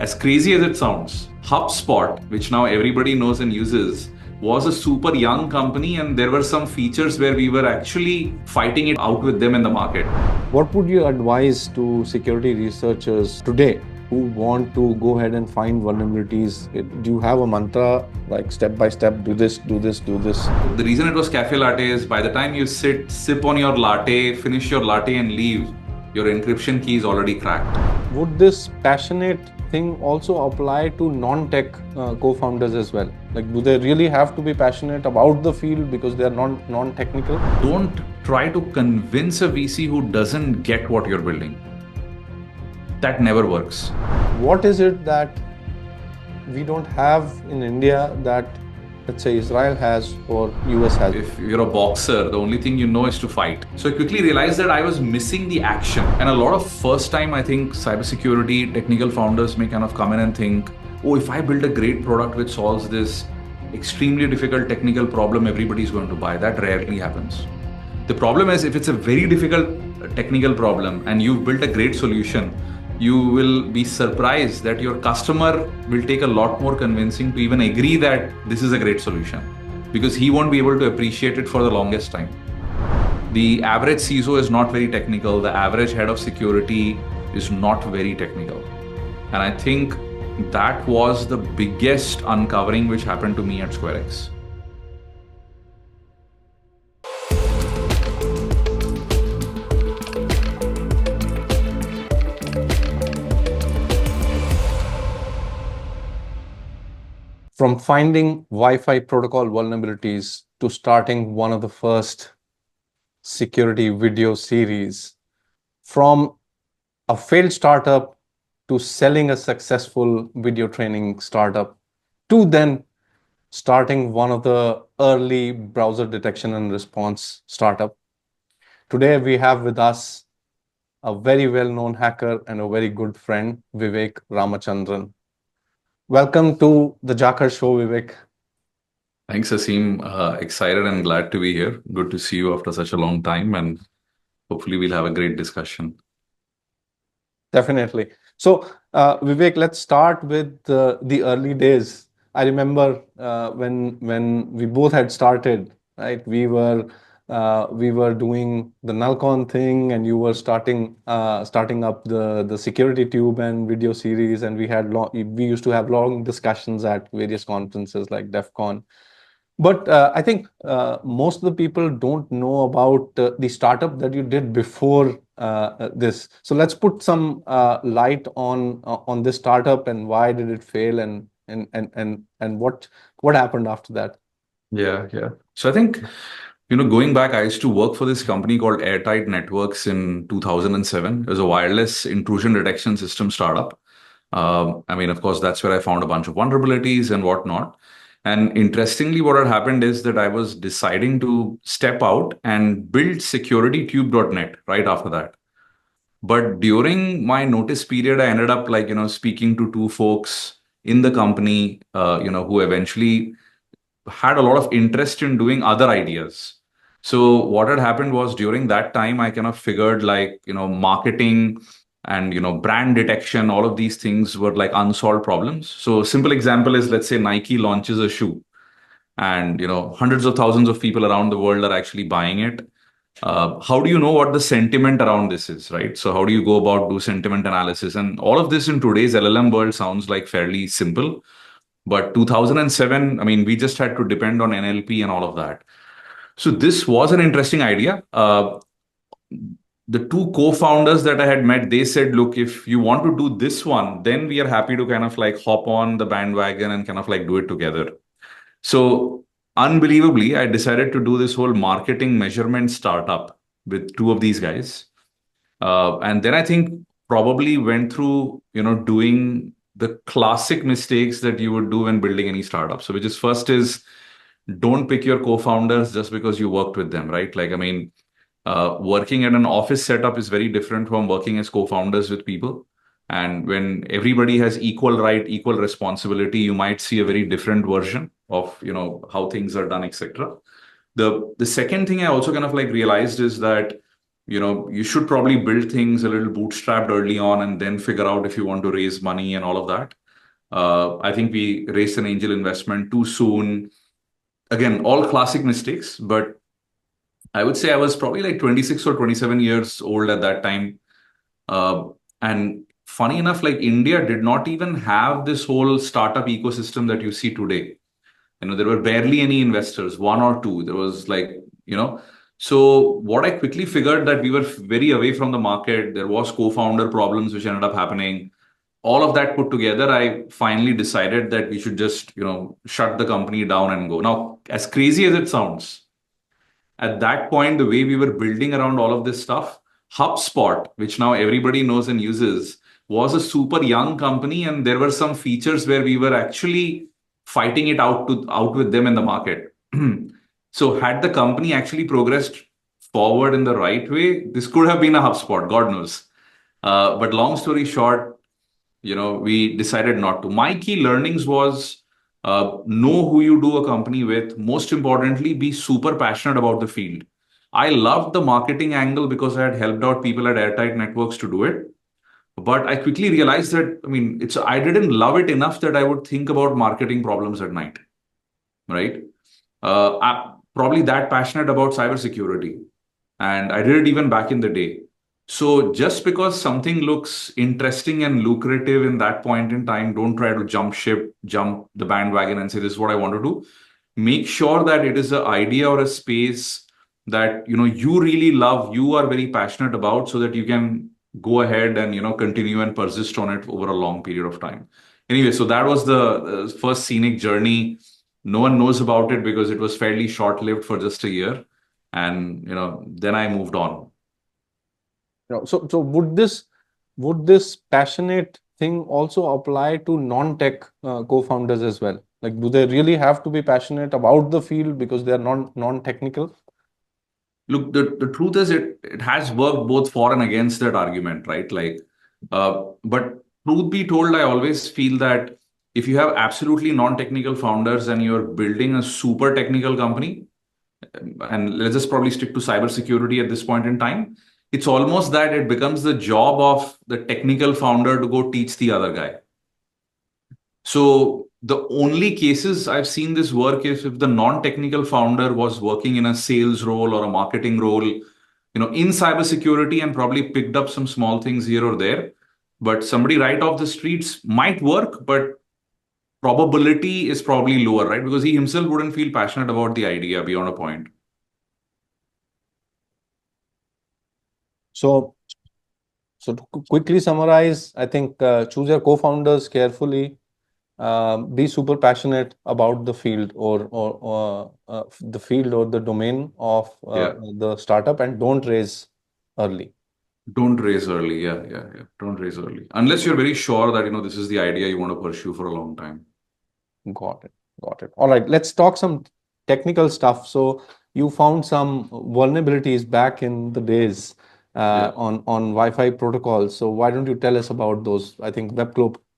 As crazy as it sounds, HubSpot, which now everybody knows and uses, was a super young company, and there were some features where we were actually fighting it out with them in the market. What would you advise to security researchers today who want to go ahead and find vulnerabilities? Do you have a mantra like step by step, do this, do this, do this? The reason it was Café Latte is by the time you sip on your latte, finish your latte and leave, your encryption key is already cracked. Would this passionate thing also apply to non-tech co-founders as well? Like, do they really have to be passionate about the field because they are non-technical? Don't try to convince a VC who doesn't get what you're building. That never works. What is it that we don't have in India that, let's say, Israel has or US has? If you're a boxer, the only thing you know is to fight. So I quickly realized that I was missing the action. And a lot of first time, I think, cybersecurity technical founders may kind of come in and think, oh, if I build a great product which solves this extremely difficult technical problem, everybody's going to buy. That rarely happens. The problem is if it's a very difficult technical problem and you've built a great solution, you will be surprised that your customer will take a lot more convincing to even agree that this is a great solution, because he won't be able to appreciate it for the longest time. The average CISO is not very technical. The average head of security is not very technical. And I think that was the biggest uncovering which happened to me at SquareX. From finding Wi-Fi protocol vulnerabilities to starting one of the first security video series, from a failed startup to selling a successful video training startup, to then starting one of the early browser detection and response startup. Today we have with us a very well-known hacker and a very good friend, Vivek Ramachandran. Welcome to the Jhacker Show, Vivek. Thanks, Aseem. Excited and glad to be here. Good to see you after such a long time, and hopefully we'll have a great discussion. Definitely. So, Vivek, let's start with the early days. I remember when we both had started, right? We were doing the Nalcon thing, and you were starting up the SecurityTube and video series, and we used to have long discussions at various conferences like DEF CON. But I think most of the people don't know about the startup that you did before this. So let's put some light on this startup and why did it fail, and what happened after that. Yeah. So I think, going back, I used to work for this company called Airtight Networks in 2007. It was a wireless intrusion detection system startup. Of course, that's where I found a bunch of vulnerabilities and whatnot. And interestingly, what had happened is that I was deciding to step out and build SecurityTube.net right after that. But during my notice period, I ended up speaking to two folks in the company, who eventually had a lot of interest in doing other ideas. So what had happened was during that time, I kind of figured marketing and brand detection, all of these things were like unsolved problems. So a simple example is, let's say Nike launches a shoe and hundreds of thousands of people around the world are actually buying it. How do you know what the sentiment around this is, right? So how do you go about do sentiment analysis? And all of this in today's LLM world sounds like fairly simple. But 2007, we just had to depend on NLP and all of that. So this was an interesting idea. The two co-founders that I had met, they said, look, if you want to do this one, then we are happy to kind of hop on the bandwagon and kind of do it together. So unbelievably, I decided to do this whole marketing measurement startup with two of these guys. And then I think probably went through, doing the classic mistakes that you would do when building any startup. So which is first is don't pick your co-founders just because you worked with them, right? Working at an office setup is very different from working as co-founders with people. And when everybody has equal right, equal responsibility, you might see a very different version of, how things are done, etc. The second thing I also kind of realized is that you should probably build things a little bootstrapped early on and then figure out if you want to raise money and all of that. I think we raised an angel investment too soon. Again, all classic mistakes, but I would say I was probably like 26 or 27 years old at that time. Uh, and funny enough, like India did not even have this whole startup ecosystem that you see today. There were barely any investors, one or two. There was like, you know, so what I quickly figured that we were very away from the market. There was co-founder problems which ended up happening. All of that put together, I finally decided that we should just, shut the company down and go. Now, as crazy as it sounds, at that point, the way we were building around all of this stuff, HubSpot, which now everybody knows and uses, was a super young company, and there were some features where we were actually fighting it out with them in the market. So had the company actually progressed forward in the right way, this could have been a HubSpot, God knows. But long story short, we decided not to. My key learnings was know who you do a company with. Most importantly, be super passionate about the field. I loved the marketing angle because I had helped out people at Airtight Networks to do it. But I quickly realized that, I didn't love it enough that I would think about marketing problems at night, right? I'm probably that passionate about cybersecurity. And I did it even back in the day. So just because something looks interesting and lucrative in that point in time, don't try to jump ship, jump the bandwagon and say, this is what I want to do. Make sure that it is an idea or a space that, you really love, you are very passionate about, so that you can go ahead and, continue and persist on it over a long period of time. Anyway, so that was the first scenic journey. No one knows about it because it was fairly short-lived for just a year. And, then I moved on. So would this passionate thing also apply to non-tech co-founders as well? Like, do they really have to be passionate about the field because they are non-technical? Look, the truth is it has worked both for and against that argument, right? But truth be told, I always feel that if you have absolutely non-technical founders and you're building a super technical company, and let's just probably stick to cybersecurity at this point in time, it's almost that it becomes the job of the technical founder to go teach the other guy. So the only cases I've seen this work is if the non-technical founder was working in a sales role or a marketing role, in cybersecurity and probably picked up some small things here or there. But somebody right off the streets might work, but probability is probably lower, right? Because he himself wouldn't feel passionate about the idea beyond a point. So, so to quickly summarize, I think choose your co-founders carefully. Be super passionate about the field or the field or the domain of Yeah. the startup, and don't raise early. Don't raise early. Yeah, yeah, yeah. Don't raise early. Unless you're very sure that, this is the idea you want to pursue for a long time. Got it. Got it. All right. Let's talk some technical stuff. So you found some vulnerabilities back in the days Yeah. on Wi-Fi protocols. So why don't you tell us about those? I think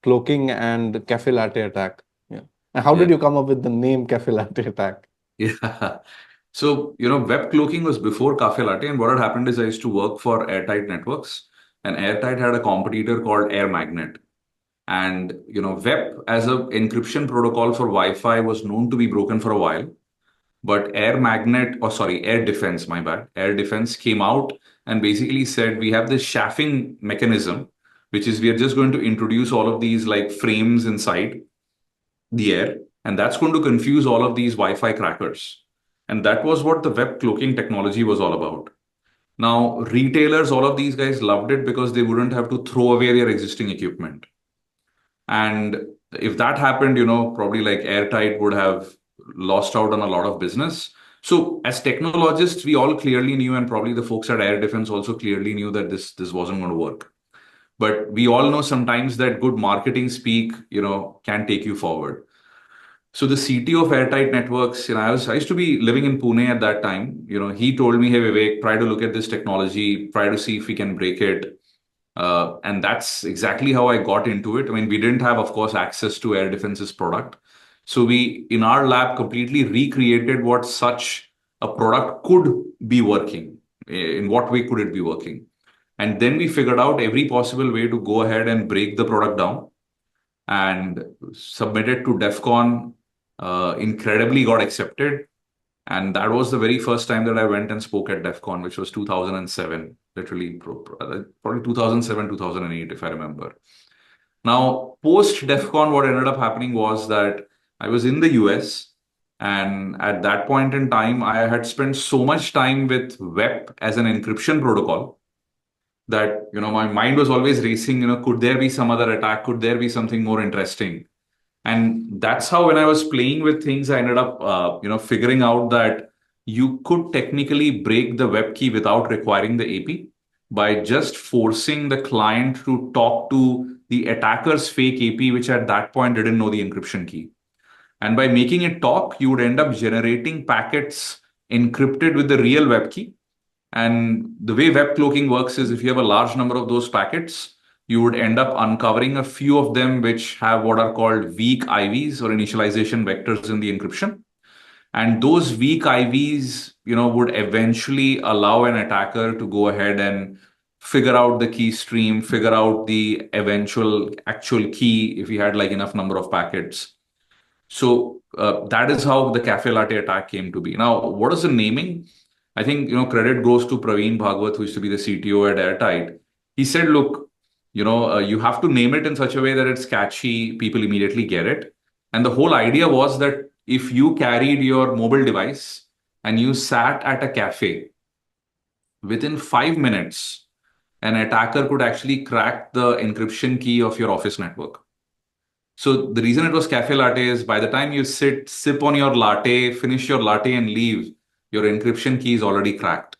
cloaking and Café Latte attack. Yeah. And how Yeah. did you come up with the name Café Latte attack? Yeah. So, web cloaking was before Café Latte. And what had happened is I used to work for Airtight Networks, and Airtight had a competitor called Air Magnet. And, web as a encryption protocol for Wi-Fi was known to be broken for a while. But Air Magnet, or sorry, Air Defense, my bad. Air Defense came out and basically said, we have this shaffing mechanism, which is we are just going to introduce all of these like frames inside the air, and that's going to confuse all of these Wi-Fi crackers. And that was what the web cloaking technology was all about. Now, retailers, all of these guys loved it because they wouldn't have to throw away their existing equipment. And if that happened, probably like Airtight would have lost out on a lot of business. So as technologists, we all clearly knew, and probably the folks at Air Defense also clearly knew that this wasn't going to work. But we all know sometimes that good marketing speak, can take you forward. So the CTO of Airtight Networks, I used to be living in Pune at that time. He told me, "Hey Vivek, try to look at this technology, try to see if we can break it." And that's exactly how I got into it. I mean, we didn't have, of course, access to Air Defense's product. So we, in our lab, completely recreated what such a product could be working. in what way could it be working? And then we figured out every possible way to go ahead and break the product down and submit it to DEF CON. Incredibly got accepted. And that was the very first time that I went and spoke at DEF CON, which was 2007, literally, probably 2007, 2008, if I remember. Now, post DEF CON, what ended up happening was that I was in the US. And at that point in time, I had spent so much time with WEP as an encryption protocol that, my mind was always racing, could there be some other attack? Could there be something more interesting? And that's how, when I was playing with things, I ended up, figuring out that you could technically break the web key without requiring the AP by just forcing the client to talk to the attacker's fake AP, which at that point didn't know the encryption key. And by making it talk, you would end up generating packets encrypted with the real web key. And the way web cloaking works is if you have a large number of those packets, you would end up uncovering a few of them which have what are called weak IVs or initialization vectors in the encryption. And those weak IVs, would eventually allow an attacker to go ahead and figure out the key stream, figure out the eventual actual key if he had like enough number of packets. So that is how the Café Latte attack came to be. Now, what is the naming? I think, credit goes to Praveen Bhagwat, who used to be the CTO at Airtight. He said, look, you have to name it in such a way that it's catchy, people immediately get it. And the whole idea was that if you carried your mobile device and you sat at a cafe, within 5 minutes, an attacker could actually crack the encryption key of your office network. So the reason it was Cafe Latte is by the time you sit, sip on your latte, finish your latte and leave, your encryption key is already cracked.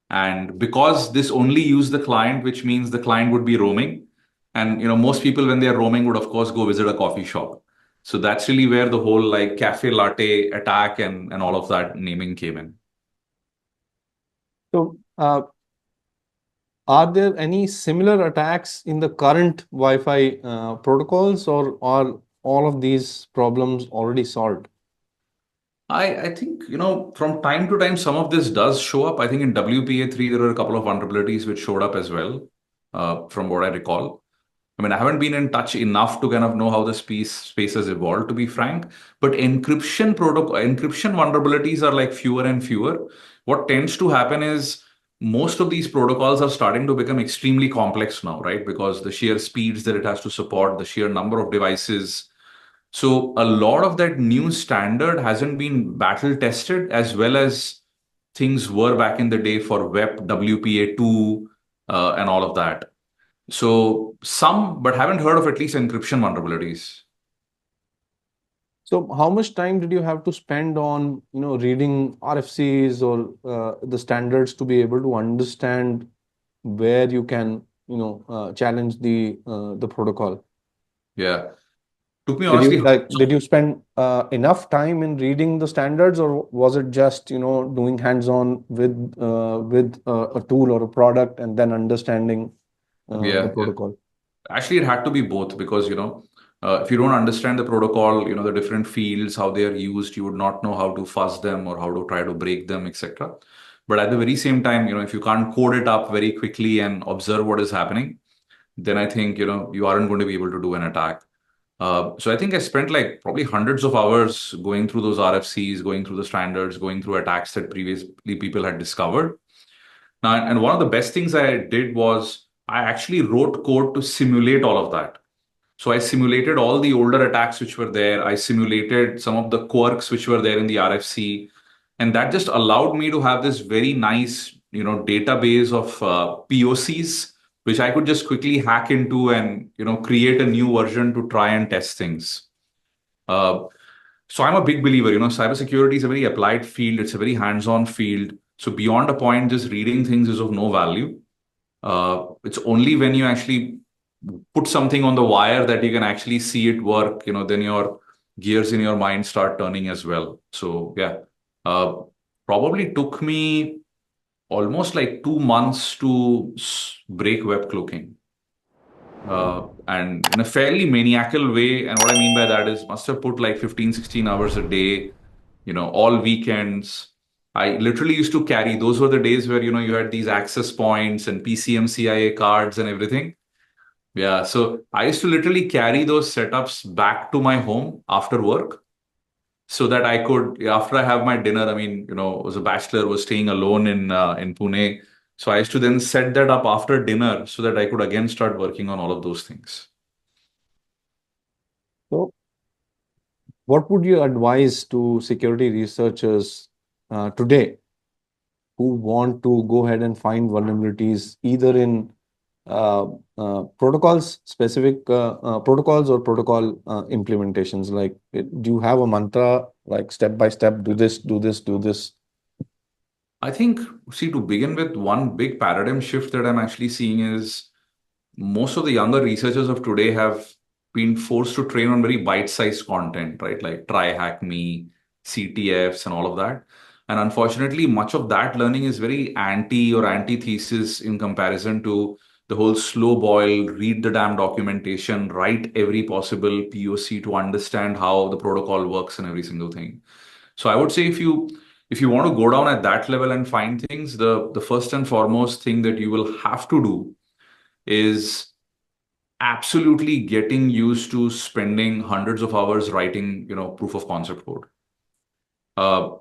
And because this only used the client, which means the client would be roaming. And most people when they are roaming would of course go visit a coffee shop. So that's really where the whole like Cafe Latte attack and all of that naming came in. So, are there any similar attacks in the current Wi-Fi protocols, or are all of these problems already solved? I think, from time to time, some of this does show up. I think in WPA3, there were a couple of vulnerabilities which showed up as well, from what I recall. I mean, I haven't been in touch enough to kind of know how the space has evolved, to be frank. But encryption vulnerabilities are like fewer and fewer. What tends to happen is most of these protocols are starting to become extremely complex now, right? Because the sheer speeds that it has to support, the sheer number of devices. So a lot of that new standard hasn't been battle tested as well as things were back in the day for WEP, WPA2, and all of that. So some, but haven't heard of at least encryption vulnerabilities. So, how much time did you have to spend on, reading RFCs or the standards to be able to understand where you can, challenge the protocol? Yeah. Took me Did honestly. you did you spend enough time in reading the standards, or was it just, doing hands-on with a tool or a product and then understanding the Yeah, yeah. protocol? Actually, it had to be both because, if you don't understand the protocol, the different fields, how they are used, you would not know how to fuzz them or how to try to break them, etc. But at the very same time, if you can't code it up very quickly and observe what is happening, then I think, you aren't going to be able to do an attack. So I think I spent like probably hundreds of hours going through those RFCs, going through the standards, going through attacks that previously people had discovered. Now, and one of the best things I did was I actually wrote code to simulate all of that. So I simulated all the older attacks which were there. I simulated some of the quirks which were there in the RFC. And that just allowed me to have this very nice, database of POCs, which I could just quickly hack into and, create a new version to try and test things. Uh, so I'm a big believer, cybersecurity is a very applied field. It's a very hands-on field. So beyond a point, just reading things is of no value. It's only when you actually put something on the wire that you can actually see it work, then your gears in your mind start turning as well. So yeah, uh, probably took me almost like 2 months to break web cloaking. And in a fairly maniacal way. And what I mean by that is must have put like 15, 16 hours a day, all weekends. I literally used to carry, those were the days where, you had these access points and PCMCIA cards and everything. Yeah. So I used to literally carry those setups back to my home after work so that I could, after I have my dinner, I mean, was a bachelor, was staying alone in Pune. So I used to then set that up after dinner so that I could again start working on all of those things. So, what would you advise to security researchers today who want to go ahead and find vulnerabilities either in uh, protocols, specific protocols or protocol implementations? Like, do you have a mantra like step by step, do this, do this, do this? I think, see, to begin with, one big paradigm shift that I'm actually seeing is most of the younger researchers of today have been forced to train on very bite-sized content, right? Like try hack me, CTFs, and all of that. And unfortunately, much of that learning is very anti or antithesis in comparison to the whole slow boil, read the damn documentation, write every possible POC to understand how the protocol works and every single thing. So I would say if you want to go down at that level and find things, the first and foremost thing that you will have to do is absolutely getting used to spending hundreds of hours writing, proof of concept code.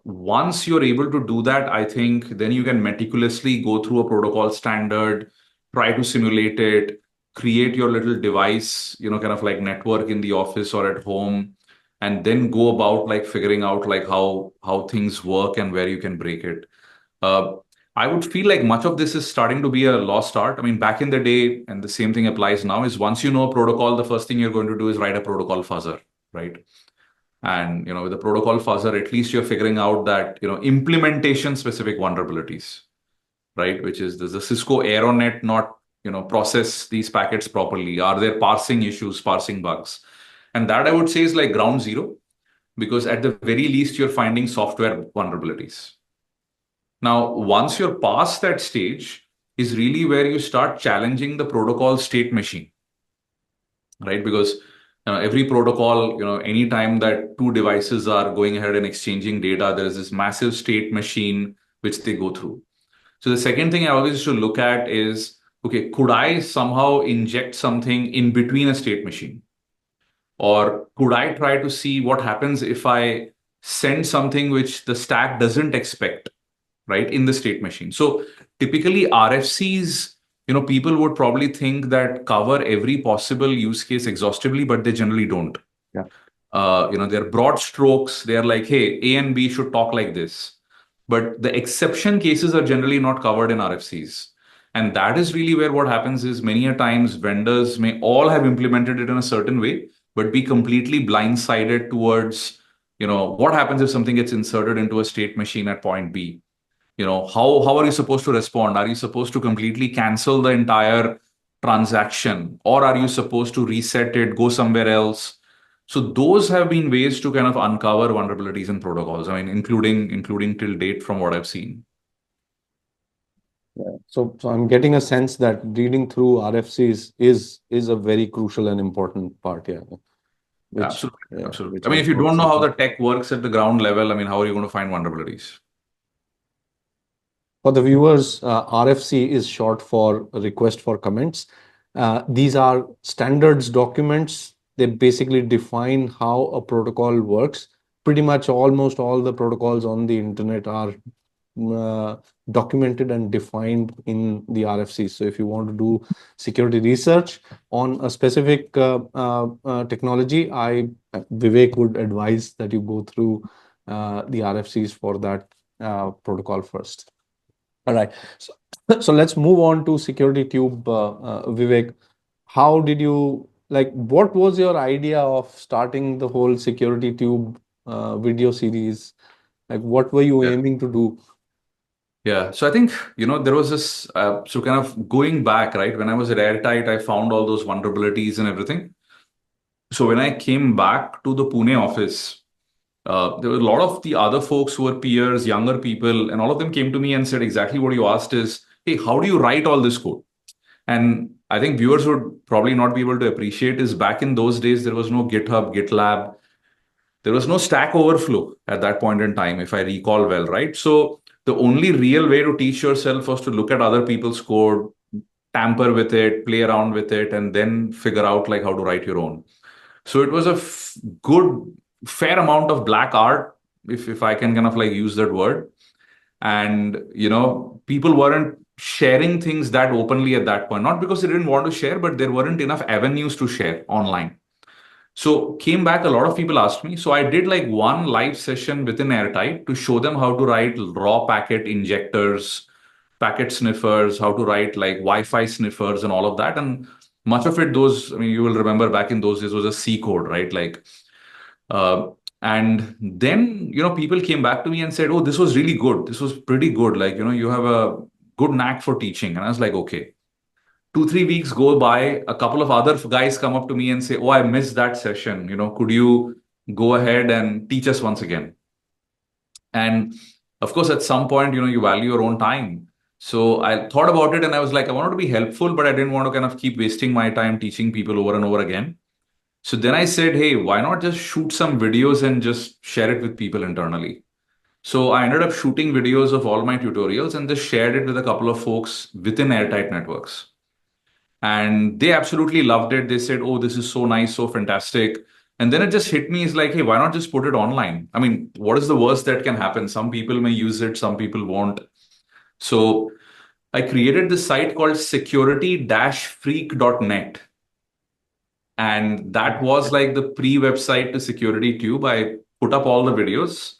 Once you're able to do that, I think then you can meticulously go through a protocol standard, try to simulate it, create your little device, kind of like network in the office or at home, and then go about like figuring out like how things work and where you can break it. Uh, I would feel like much of this is starting to be a lost art. I mean, back in the day, and the same thing applies now, is once you know a protocol, the first thing you're going to do is write a protocol fuzzer, right? And with the protocol fuzzer, at least you're figuring out that implementation specific vulnerabilities, right? Which is, does the Cisco Aeronet not process these packets properly? Are there parsing issues, parsing bugs? And that I would say is like ground zero, because at the very least you're finding software vulnerabilities. Now, once you're past that stage, is really where you start challenging the protocol state machine, right? Because every protocol, anytime that two devices are going ahead and exchanging data, there is this massive state machine which they go through. So the second thing I always used to look at is, okay, could I somehow inject something in between a state machine? Or could I try to see what happens if I send something which the stack doesn't expect, right, in the state machine? So typically RFCs, people would probably think that cover every possible use case exhaustively, but they generally don't. Yeah. They're broad strokes. They're like, hey, A and B should talk like this. But the exception cases are generally not covered in RFCs. And that is really where what happens is many a times vendors may all have implemented it in a certain way, but be completely blindsided towards, what happens if something gets inserted into a state machine at point B? How are you supposed to respond? Are you supposed to completely cancel the entire transaction, or are you supposed to reset it, go somewhere else? So those have been ways to kind of uncover vulnerabilities in protocols. I mean, including till date from what I've seen. Yeah. So I'm getting a sense that reading through RFCs is a very crucial and important part, yeah, which Absolutely, absolutely. which I mean, I if you would don't know how say. the tech works at the ground level, I mean, how are you going to find vulnerabilities? For the viewers, RFC is short for request for comments. These are standards documents. They basically define how a protocol works. Pretty much almost all the protocols on the internet are uh, documented and defined in the RFC. So if you want to do security research on a specific technology, Vivek would advise that you go through the RFCs for that protocol first. All right. So, so let's move on to SecurityTube, Vivek. How did you like? What was your idea of starting the whole SecurityTube video series? Like, what were you Yeah. aiming to do? Yeah. So I think, there was this, so kind of going back, right? When I was at Airtight, I found all those vulnerabilities and everything. So when I came back to the Pune office, there were a lot of the other folks who were peers, younger people, and all of them came to me and said exactly what you asked is, hey, how do you write all this code? And I think viewers would probably not be able to appreciate is back in those days, there was no GitHub, GitLab. There was no Stack Overflow at that point in time, if I recall well, right? So the only real way to teach yourself was to look at other people's code, tamper with it, play around with it, and then figure out like how to write your own. So it was a good, fair amount of black art, if I can kind of like use that word. And, people weren't sharing things that openly at that point, not because they didn't want to share, but there weren't enough avenues to share online. So came back, a lot of people asked me. So I did like one live session within Airtight to show them how to write raw packet injectors, packet sniffers, how to write like Wi-Fi sniffers and all of that. And much of it, I mean, you will remember back in those days was a C code, right? Uh, and then, people came back to me and said, oh, this was really good. This was pretty good. Like, you have a good knack for teaching. And I was like, okay. 2, 3 weeks go by, a couple of other guys come up to me and say, oh, I missed that session. Could you go ahead and teach us once again? And of course, at some point, you value your own time. So I thought about it and I was like, I wanted to be helpful, but I didn't want to kind of keep wasting my time teaching people over and over again. So then I said, hey, why not just shoot some videos and just share it with people internally? So I ended up shooting videos of all my tutorials and just shared it with a couple of folks within Airtight Networks. And they absolutely loved it. They said, oh, this is so nice, so fantastic. And then it just hit me, is like, hey, why not just put it online? I mean, what is the worst that can happen? Some people may use it, some people won't. So I created this site called security-freak.net. And that was like the pre-website to SecurityTube. I put up all the videos.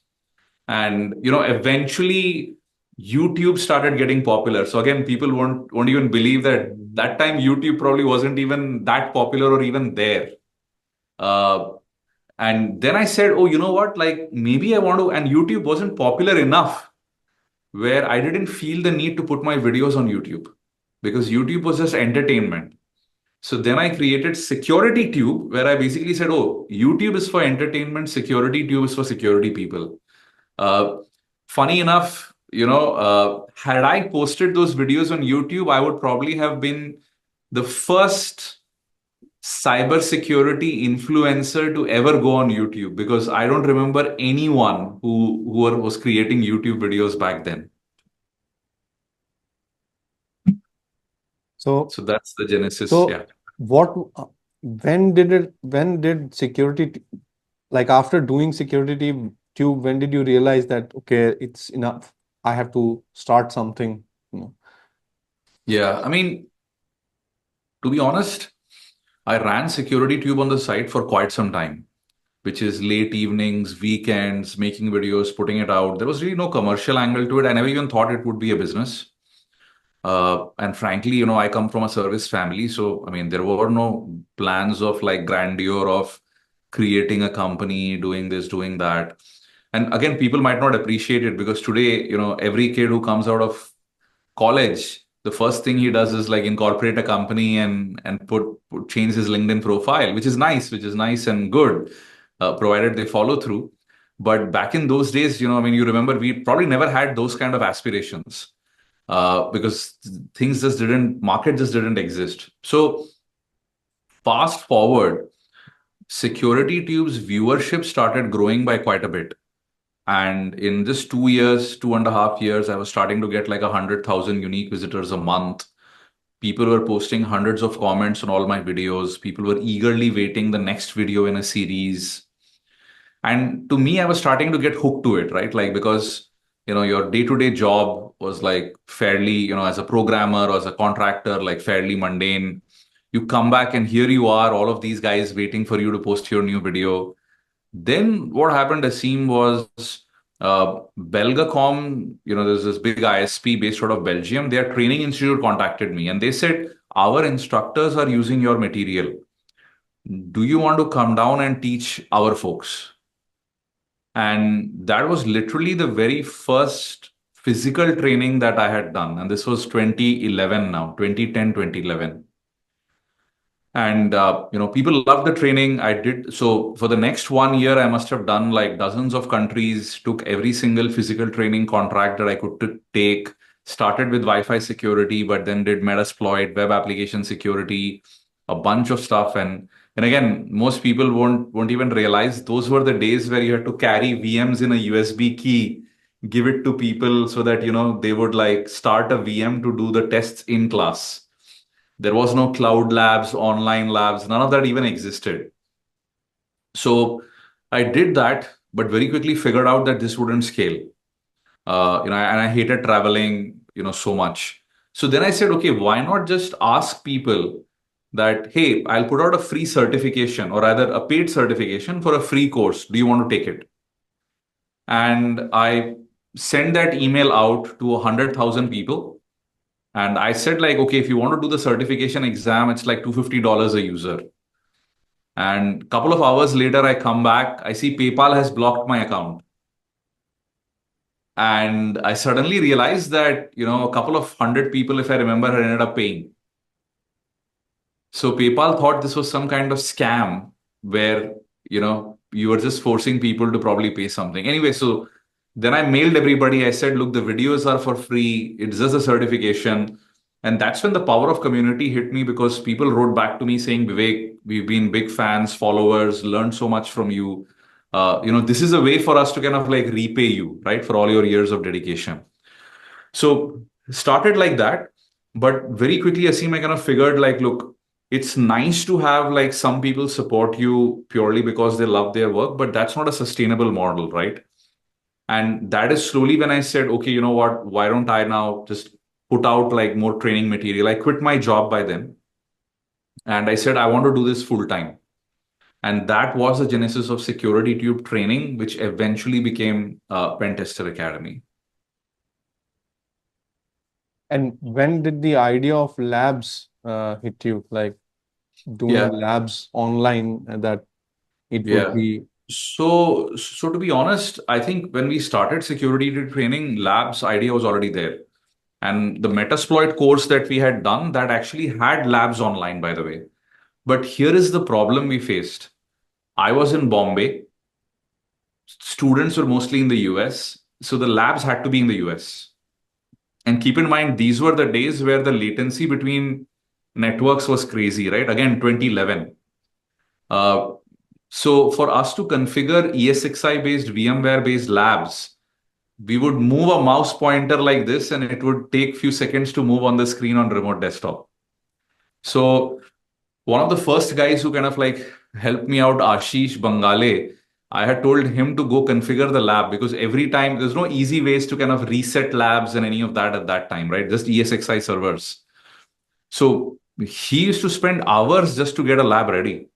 And eventually YouTube started getting popular. So again, people won't even believe that time YouTube probably wasn't even that popular or even there. Uh, and then I said, oh, you know what? Like maybe I want to, and YouTube wasn't popular enough where I didn't feel the need to put my videos on YouTube because YouTube was just entertainment. So then I created SecurityTube, where I basically said, oh, YouTube is for entertainment, SecurityTube is for security people. Uh, Funny enough, had I posted those videos on YouTube, I would probably have been the first cybersecurity influencer to ever go on YouTube because I don't remember anyone who was creating YouTube videos back then. So So that's the genesis. So Yeah. what, when did like after doing SecurityTube, when did you realize that, okay, it's enough, I have to start something, you know? Yeah. I mean, to be honest, I ran SecurityTube on the site for quite some time, which is late evenings, weekends, making videos, putting it out. There was really no commercial angle to it. I never even thought it would be a business. And frankly, I come from a service family. So, I mean, there were no plans of like grandeur of creating a company, doing this, doing that. And again, people might not appreciate it because today, every kid who comes out of college, the first thing he does is like incorporate a company and change his LinkedIn profile, which is nice and good, provided they follow through. But back in those days, I mean, you remember we probably never had those kind of aspirations because market just didn't exist. So fast forward, SecurityTube's viewership started growing by quite a bit. And in just 2 years, 2.5 years, I was starting to get like 100,000 unique visitors a month. People were posting hundreds of comments on all my videos. People were eagerly waiting the next video in a series. And to me, I was starting to get hooked to it, right? Like, because, your day-to-day job was like fairly, as a programmer or as a contractor, like fairly mundane. You come back and here you are, all of these guys waiting for you to post your new video. Then what happened, Aseem, was Belgacom, there's this big ISP based out of Belgium. Their training institute contacted me and they said, our instructors are using your material. Do you want to come down and teach our folks? And that was literally the very first physical training that I had done. And this was 2011 now, 2010, 2011. And, people loved the training. I did. So for the next 1 year, I must have done like dozens of countries, took every single physical training contract that I could take, started with Wi-Fi security, but then did Metasploit, web application security, a bunch of stuff. And again, most people won't even realize those were the days where you had to carry VMs in a USB key, give it to people so that, they would like start a VM to do the tests in class. There was no cloud labs, online labs, none of that even existed. So I did that, but very quickly figured out that this wouldn't scale. And I hated traveling, so much. So then I said, okay, why not just ask people that, hey, I'll put out a free certification or rather a paid certification for a free course. Do you want to take it? And I sent that email out to 100,000 people. And I said, like, okay, if you want to do the certification exam, it's like $250 a user. And a couple of hours later, I come back, I see PayPal has blocked my account. And I suddenly realized that, a couple of hundred people, if I remember, had ended up paying. So PayPal thought this was some kind of scam where, you were just forcing people to probably pay something. Anyway, so then I mailed everybody. I said, look, the videos are for free. It's just a certification. And that's when the power of community hit me because people wrote back to me saying, Vivek, we've been big fans, followers, learned so much from you. This is a way for us to kind of like repay you, right, for all your years of dedication. So started like that, but very quickly, Aseem, I kind of figured like, look, it's nice to have like some people support you purely because they love their work, but that's not a sustainable model, right? And that is slowly when I said, okay, you know what? Why don't I now just put out like more training material? I quit my job by then, and I said I want to do this full time. And that was the genesis of SecurityTube training, which eventually became Pentester Academy. And when did the idea of labs hit you? Like doing Yeah, labs online, that it would yeah. be. So to be honest, I think when we started security training, labs idea was already there. And the Metasploit course that we had done, that actually had labs online, by the way. But here is the problem we faced. I was in Bombay. Students were mostly in the US. So the labs had to be in the US. And keep in mind, these were the days where the latency between networks was crazy, right? Again, 2011. Uh, so for us to configure ESXi based, VMware based labs, we would move a mouse pointer like this and it would take few seconds to move on the screen on remote desktop. So one of the first guys who kind of like helped me out, Ashish Bangale, I had told him to go configure the lab because every time there's no easy ways to kind of reset labs and any of that at that time, right? Just ESXi servers. So he used to spend hours just to get a lab ready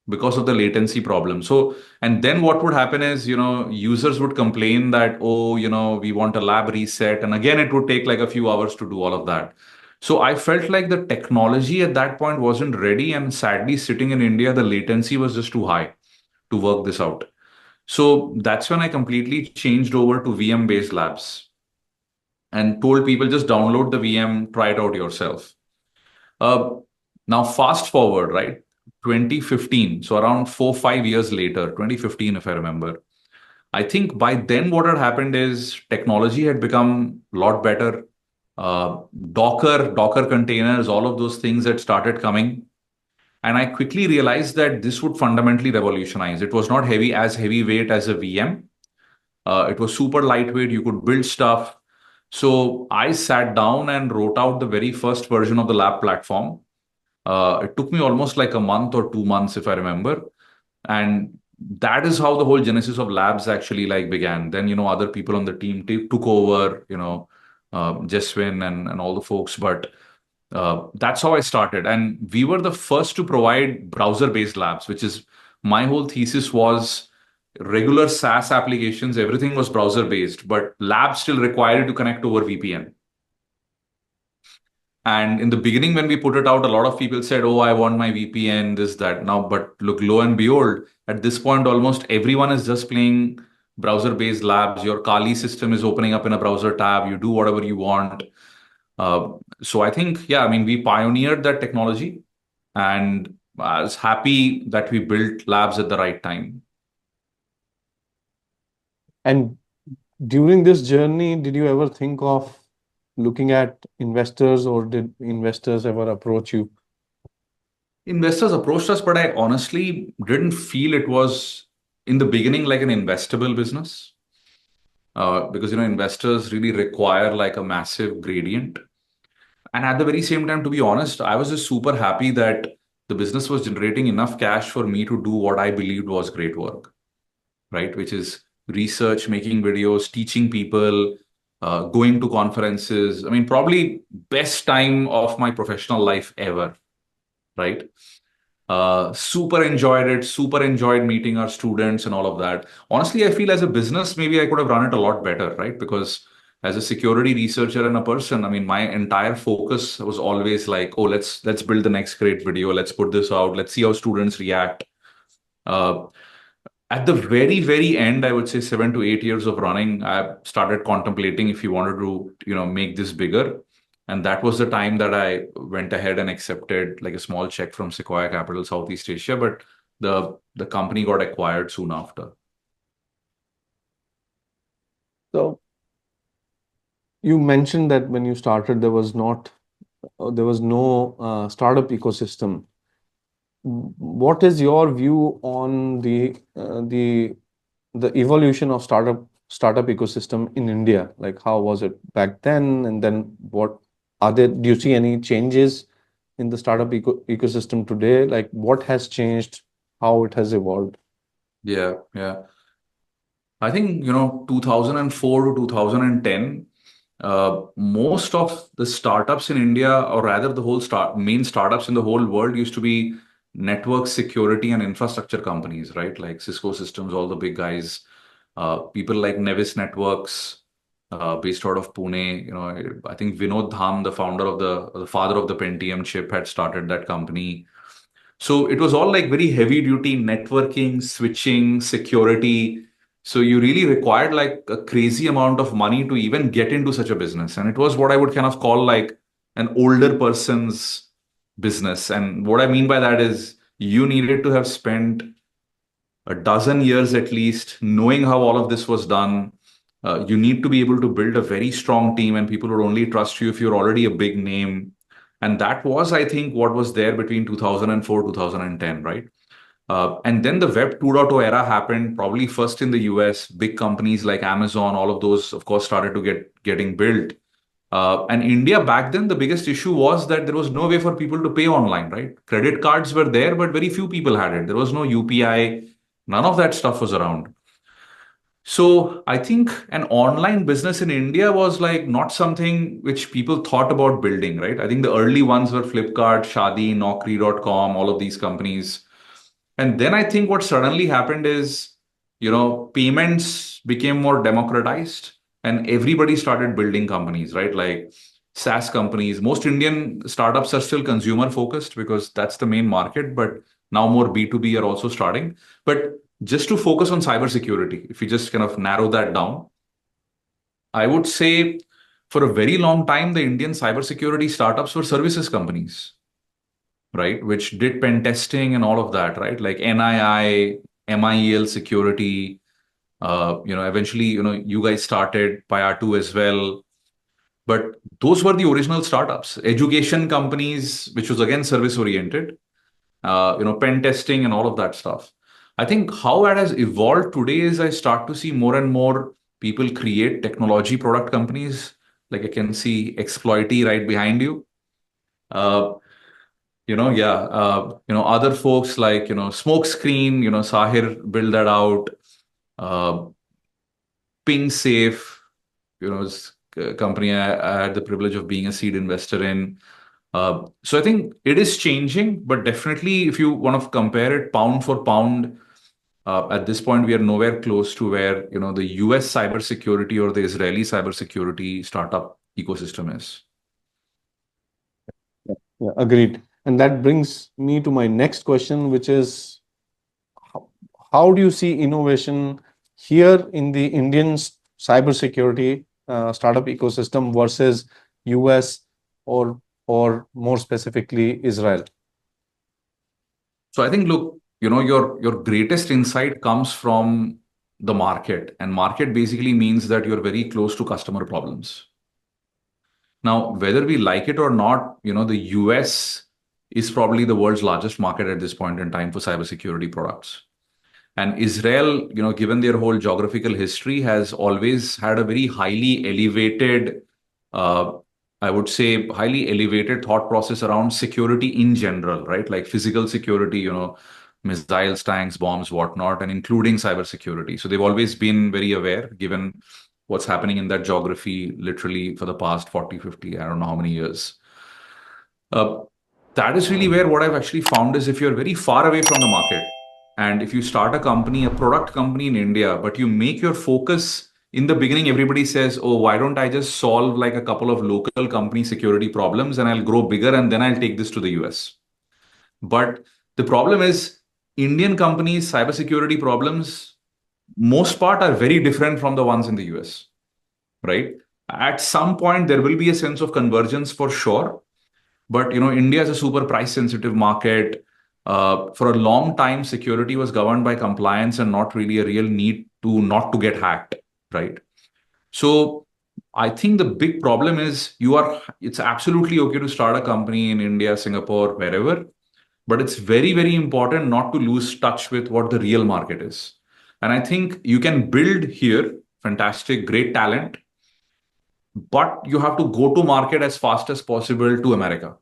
because of the latency problem. So, and then what would happen is, users would complain that, oh, we want a lab reset. And again, it would take like a few hours to do all of that. So I felt like the technology at that point wasn't ready. And sadly, sitting in India, the latency was just too high to work this out. So that's when I completely changed over to VM based labs and told people just download the VM, try it out yourself. Uh, Now, fast forward, right? 2015, so around 4, 5 years later, 2015, if I remember. I think by then what had happened is technology had become a lot better. Uh, Docker containers, all of those things had started coming. And I quickly realized that this would fundamentally revolutionize. It was not as heavyweight as a VM. It was super lightweight. You could build stuff. So I sat down and wrote out the very first version of the lab platform. It took me almost like a month or 2 months, if I remember. And that is how the whole genesis of labs actually like began. Then, other people on the team took over, Jeswin and all the folks. But that's how I started. And we were the first to provide browser-based labs, which is my whole thesis was regular SaaS applications, everything was browser-based, but labs still required to connect over VPN. And in the beginning, when we put it out, a lot of people said, oh, I want my VPN, this, that. Now, but look, lo and behold, at this point, almost everyone is just playing browser-based labs. Your Kali system is opening up in a browser tab. You do whatever you want. Uh, so I think, yeah, I mean, we pioneered that technology and I was happy that we built labs at the right time. And during this journey, did you ever think of looking at investors, or did investors ever approach you? Investors approached us, but I honestly didn't feel it was in the beginning like an investable business. because investors really require like a massive gradient. And at the very same time, to be honest, I was just super happy that the business was generating enough cash for me to do what I believed was great work, right? Which is research, making videos, teaching people, going to conferences. I mean, probably best time of my professional life ever, right? Super enjoyed it, super enjoyed meeting our students and all of that. Honestly, I feel as a business, maybe I could have run it a lot better, right? Because as a security researcher and a person, I mean, my entire focus was always like, oh, let's build the next great video, let's put this out, let's see how students react. Uh, at the very, very end, I would say 7 to 8 years of running, I started contemplating if you wanted to, make this bigger. And that was the time that I went ahead and accepted like a small check from Sequoia Capital Southeast Asia, but the company got acquired soon after. So you mentioned that when you started, there was no startup ecosystem. What is your view on the evolution of startup ecosystem in India? Like how was it back then, and then what are there? Do you see any changes in the startup ecosystem today? Like what has changed, how it has evolved? Yeah, yeah. I think, 2004 to 2010, most of the startups in India, or rather the whole main startups in the whole world used to be network security and infrastructure companies, right? Like Cisco Systems, all the big guys, people like Nevis Networks, based out of Pune. I think Vinod Dham, the father of the Pentium chip, had started that company. So it was all like very heavy duty networking, switching, security. So you really required like a crazy amount of money to even get into such a business. And it was what I would kind of call like an older person's business. And what I mean by that is you needed to have spent a dozen years at least knowing how all of this was done. You need to be able to build a very strong team, and people would only trust you if you're already a big name. And that was, I think, what was there between 2004 2010, right? And then the Web 2.0 era happened, probably first in the US. Big companies like Amazon, all of those, of course, started to getting built. And India back then, the biggest issue was that there was no way for people to pay online, right? Credit cards were there, but very few people had it. There was no UPI. None of that stuff was around. So I think an online business in India was like not something which people thought about building, right? I think the early ones were Flipkart, Shadi, Naukri.com, all of these companies. And then I think what suddenly happened is, payments became more democratized and everybody started building companies, right? Like SaaS companies. Most Indian startups are still consumer focused because that's the main market, but now more B2B are also starting. But just to focus on cybersecurity, if you just kind of narrow that down, I would say for a very long time, the Indian cybersecurity startups were services companies, right? Which did pen testing and all of that, right? Like NII, MIEL security. Eventually, you guys started Payatu as well. But those were the original startups, education companies, which was again service oriented, pen testing and all of that stuff. I think how that has evolved today is I start to see more and more people create technology product companies. Like I can see Exploity right behind you. Uh, yeah, other folks like, Smokescreen, Sahir build that out. Uh, Ping Safe, is a company I had the privilege of being a seed investor in. So I think it is changing, but definitely if you want to compare it pound for pound, at this point we are nowhere close to where the US cybersecurity or the Israeli cybersecurity startup ecosystem is. Yeah, agreed. And that brings me to my next question, which is how, how do you see innovation here in the Indian cybersecurity startup ecosystem versus US or more specifically Israel? So I think, look, your greatest insight comes from the market, and market basically means that you're very close to customer problems. Now, whether we like it or not, the US is probably the world's largest market at this point in time for cybersecurity products. And Israel, given their whole geographical history, has always had a very highly elevated, uh, I would say, highly elevated thought process around security in general, right? Like physical security, missiles, tanks, bombs, whatnot, and including cybersecurity. So they've always been very aware, given what's happening in that geography, literally for the past 40, 50, I don't know how many years. Uh, that is really where what I've actually found is if you're very far away from the market and if you start a company, a product company in India, but you make your focus in the beginning, everybody says, oh, why don't I just solve like a couple of local company security problems and I'll grow bigger and then I'll take this to the US. But the problem is Indian companies, cybersecurity problems, most part are very different from the ones in the US, right? At some point, there will be a sense of convergence for sure, but India is a super price sensitive market. For a long time, security was governed by compliance and not really a real need to not to get hacked, right? So I think the big problem is it's absolutely okay to start a company in India, Singapore, wherever, but it's very, very important not to lose touch with what the real market is. And I think you can build here fantastic, great talent, but you have to go to market as fast as possible to America.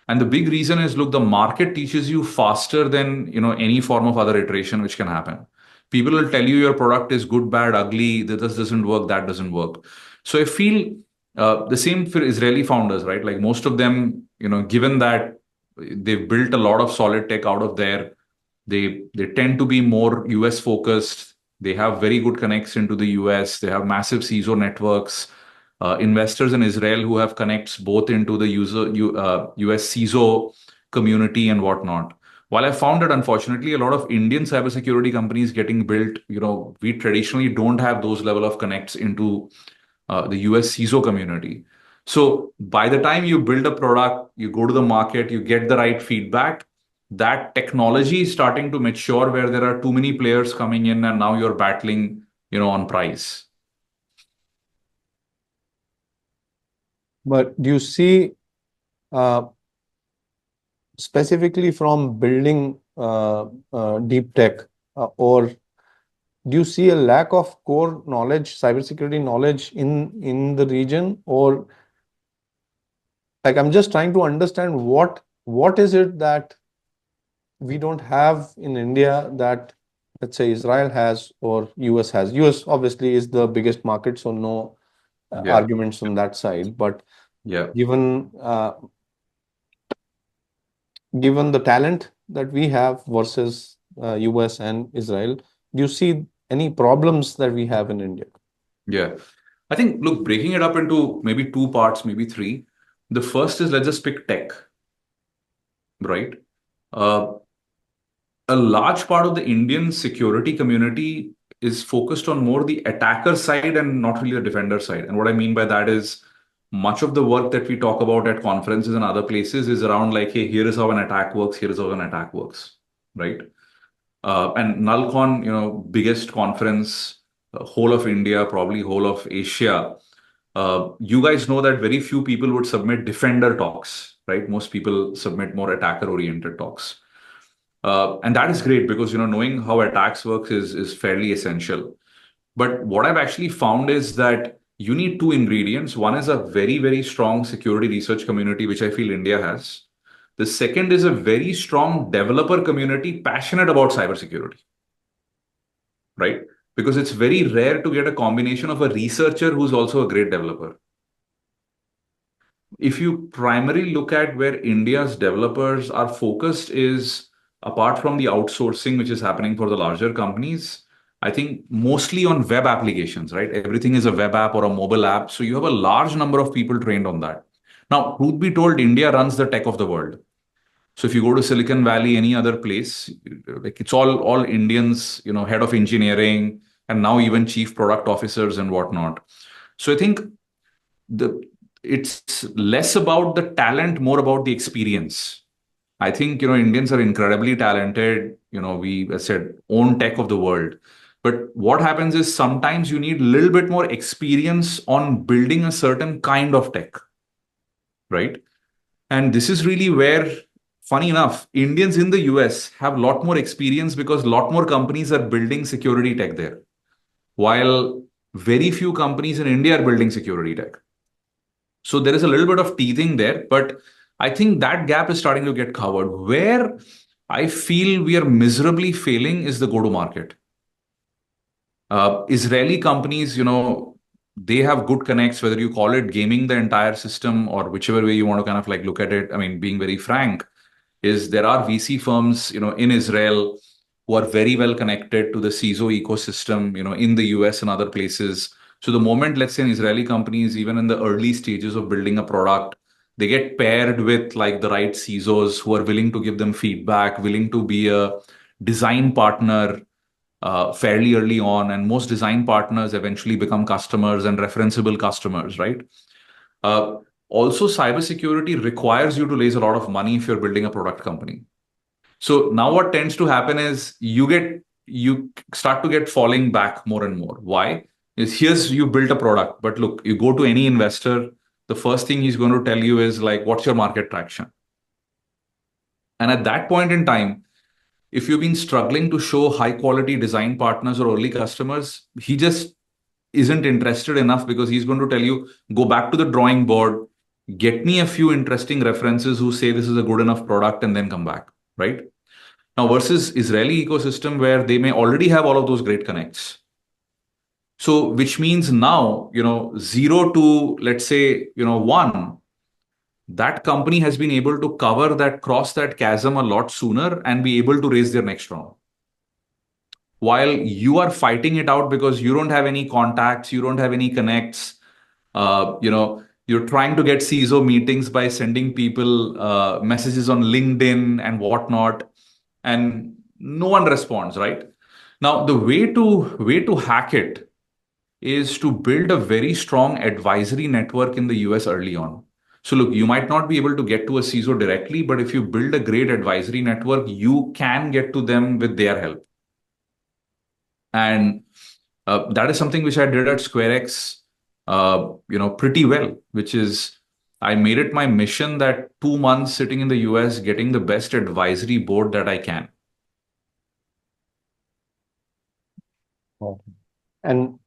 And the big reason is, look, the market teaches you faster than any form of other iteration which can happen. People will tell you your product is good, bad, ugly. This doesn't work. That doesn't work. So I feel the same for Israeli founders, right? Like most of them, given that they've built a lot of solid tech out of there, they tend to be more US focused. They have very good connects into the US. They have massive CISO networks, investors in Israel who have connects both into the US CISO community and whatnot. While I found that unfortunately a lot of Indian cybersecurity companies getting built, we traditionally don't have those level of connects into the US CISO community. So by the time you build a product, you go to the market, you get the right feedback, that technology is starting to mature where there are too many players coming in and now you're battling, on price. But do you see, uh, specifically from building deep tech, or do you see a lack of core knowledge, cybersecurity knowledge in the region, or like I'm just trying to understand what is it that we don't have in India that, let's say, Israel has or US has. US obviously is the biggest market, so no Yeah. arguments on that side. But Yeah. given given the talent that we have versus US and Israel, do you see any problems that we have in India? Yeah. I think, look, breaking it up into maybe two parts, maybe three. The first is let's just pick tech, right? Uh, a large part of the Indian security community is focused on more the attacker side and not really the defender side. And what I mean by that is much of the work that we talk about at conferences and other places is around like, hey, here is how an attack works, here is how an attack works, right? And NullCon, biggest conference, whole of India, probably whole of Asia. You guys know that very few people would submit defender talks, right? Most people submit more attacker-oriented talks. And that is great because knowing how attacks works is fairly essential. But what I've actually found is that you need two ingredients. One is a very, very strong security research community, which I feel India has. The second is a very strong developer community passionate about cybersecurity, right? Because it's very rare to get a combination of a researcher who's also a great developer. If you primarily look at where India's developers are focused is apart from the outsourcing, which is happening for the larger companies, I think mostly on web applications, right? Everything is a web app or a mobile app. So you have a large number of people trained on that. Now, truth be told, India runs the tech of the world. So if you go to Silicon Valley, any other place, like it's all Indians, head of engineering, and now even chief product officers and whatnot. So I think the it's less about the talent, more about the experience. I think Indians are incredibly talented. We, as I said, own tech of the world. But what happens is sometimes you need a little bit more experience on building a certain kind of tech, right? And this is really where funny enough, Indians in the US have a lot more experience because a lot more companies are building security tech there, while very few companies in India are building security tech. So there is a little bit of teething there, but I think that gap is starting to get covered. Where I feel we are miserably failing is the go to market. Israeli companies, they have good connects, whether you call it gaming the entire system or whichever way you want to kind of like look at it. I mean, being very frank, is there are VC firms, in Israel who are very well connected to the CISO ecosystem, in the US and other places. So the moment, let's say, an Israeli company is even in the early stages of building a product, they get paired with like the right CISOs who are willing to give them feedback, willing to be a design partner fairly early on, and most design partners eventually become customers and referenceable customers, right? Uh, Also, cybersecurity requires you to raise a lot of money if you're building a product company. So now what tends to happen is you start to get falling back more and more. Why? Is here's you built a product, but look, you go to any investor, the first thing he's going to tell you is like, what's your market traction? And at that point in time, if you've been struggling to show high quality design partners or early customers, he just isn't interested enough because he's going to tell you, go back to the drawing board, get me a few interesting references who say this is a good enough product, and then come back, right? Now, versus Israeli ecosystem where they may already have all of those great connects. So, which means now, zero to let's say, one, that company has been able to cover that, cross that chasm a lot sooner and be able to raise their next round. While you are fighting it out because you don't have any contacts, you don't have any connects, you're trying to get CISO meetings by sending people messages on LinkedIn and whatnot, and no one responds, right? Now, the way to hack it is to build a very strong advisory network in the US early on. So look, you might not be able to get to a CISO directly, but if you build a great advisory network, you can get to them with their help. And that is something which I did at SquareX, pretty well, which is I made it my mission that 2 months sitting in the US, getting the best advisory board that I can. Wow. And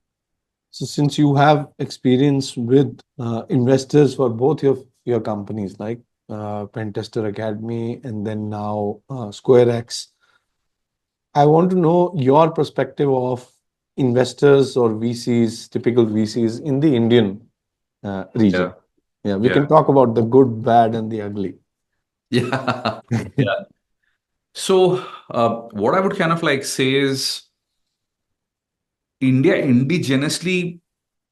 so, since you have experience with investors for both your companies, like Pentester Academy and then now SquareX, I want to know your perspective of investors or VCs, typical VCs in the Indian region. Yeah. Yeah, we Yeah. can talk about the good, bad, and the ugly. Yeah. Yeah. So, what I would kind of like say is India indigenously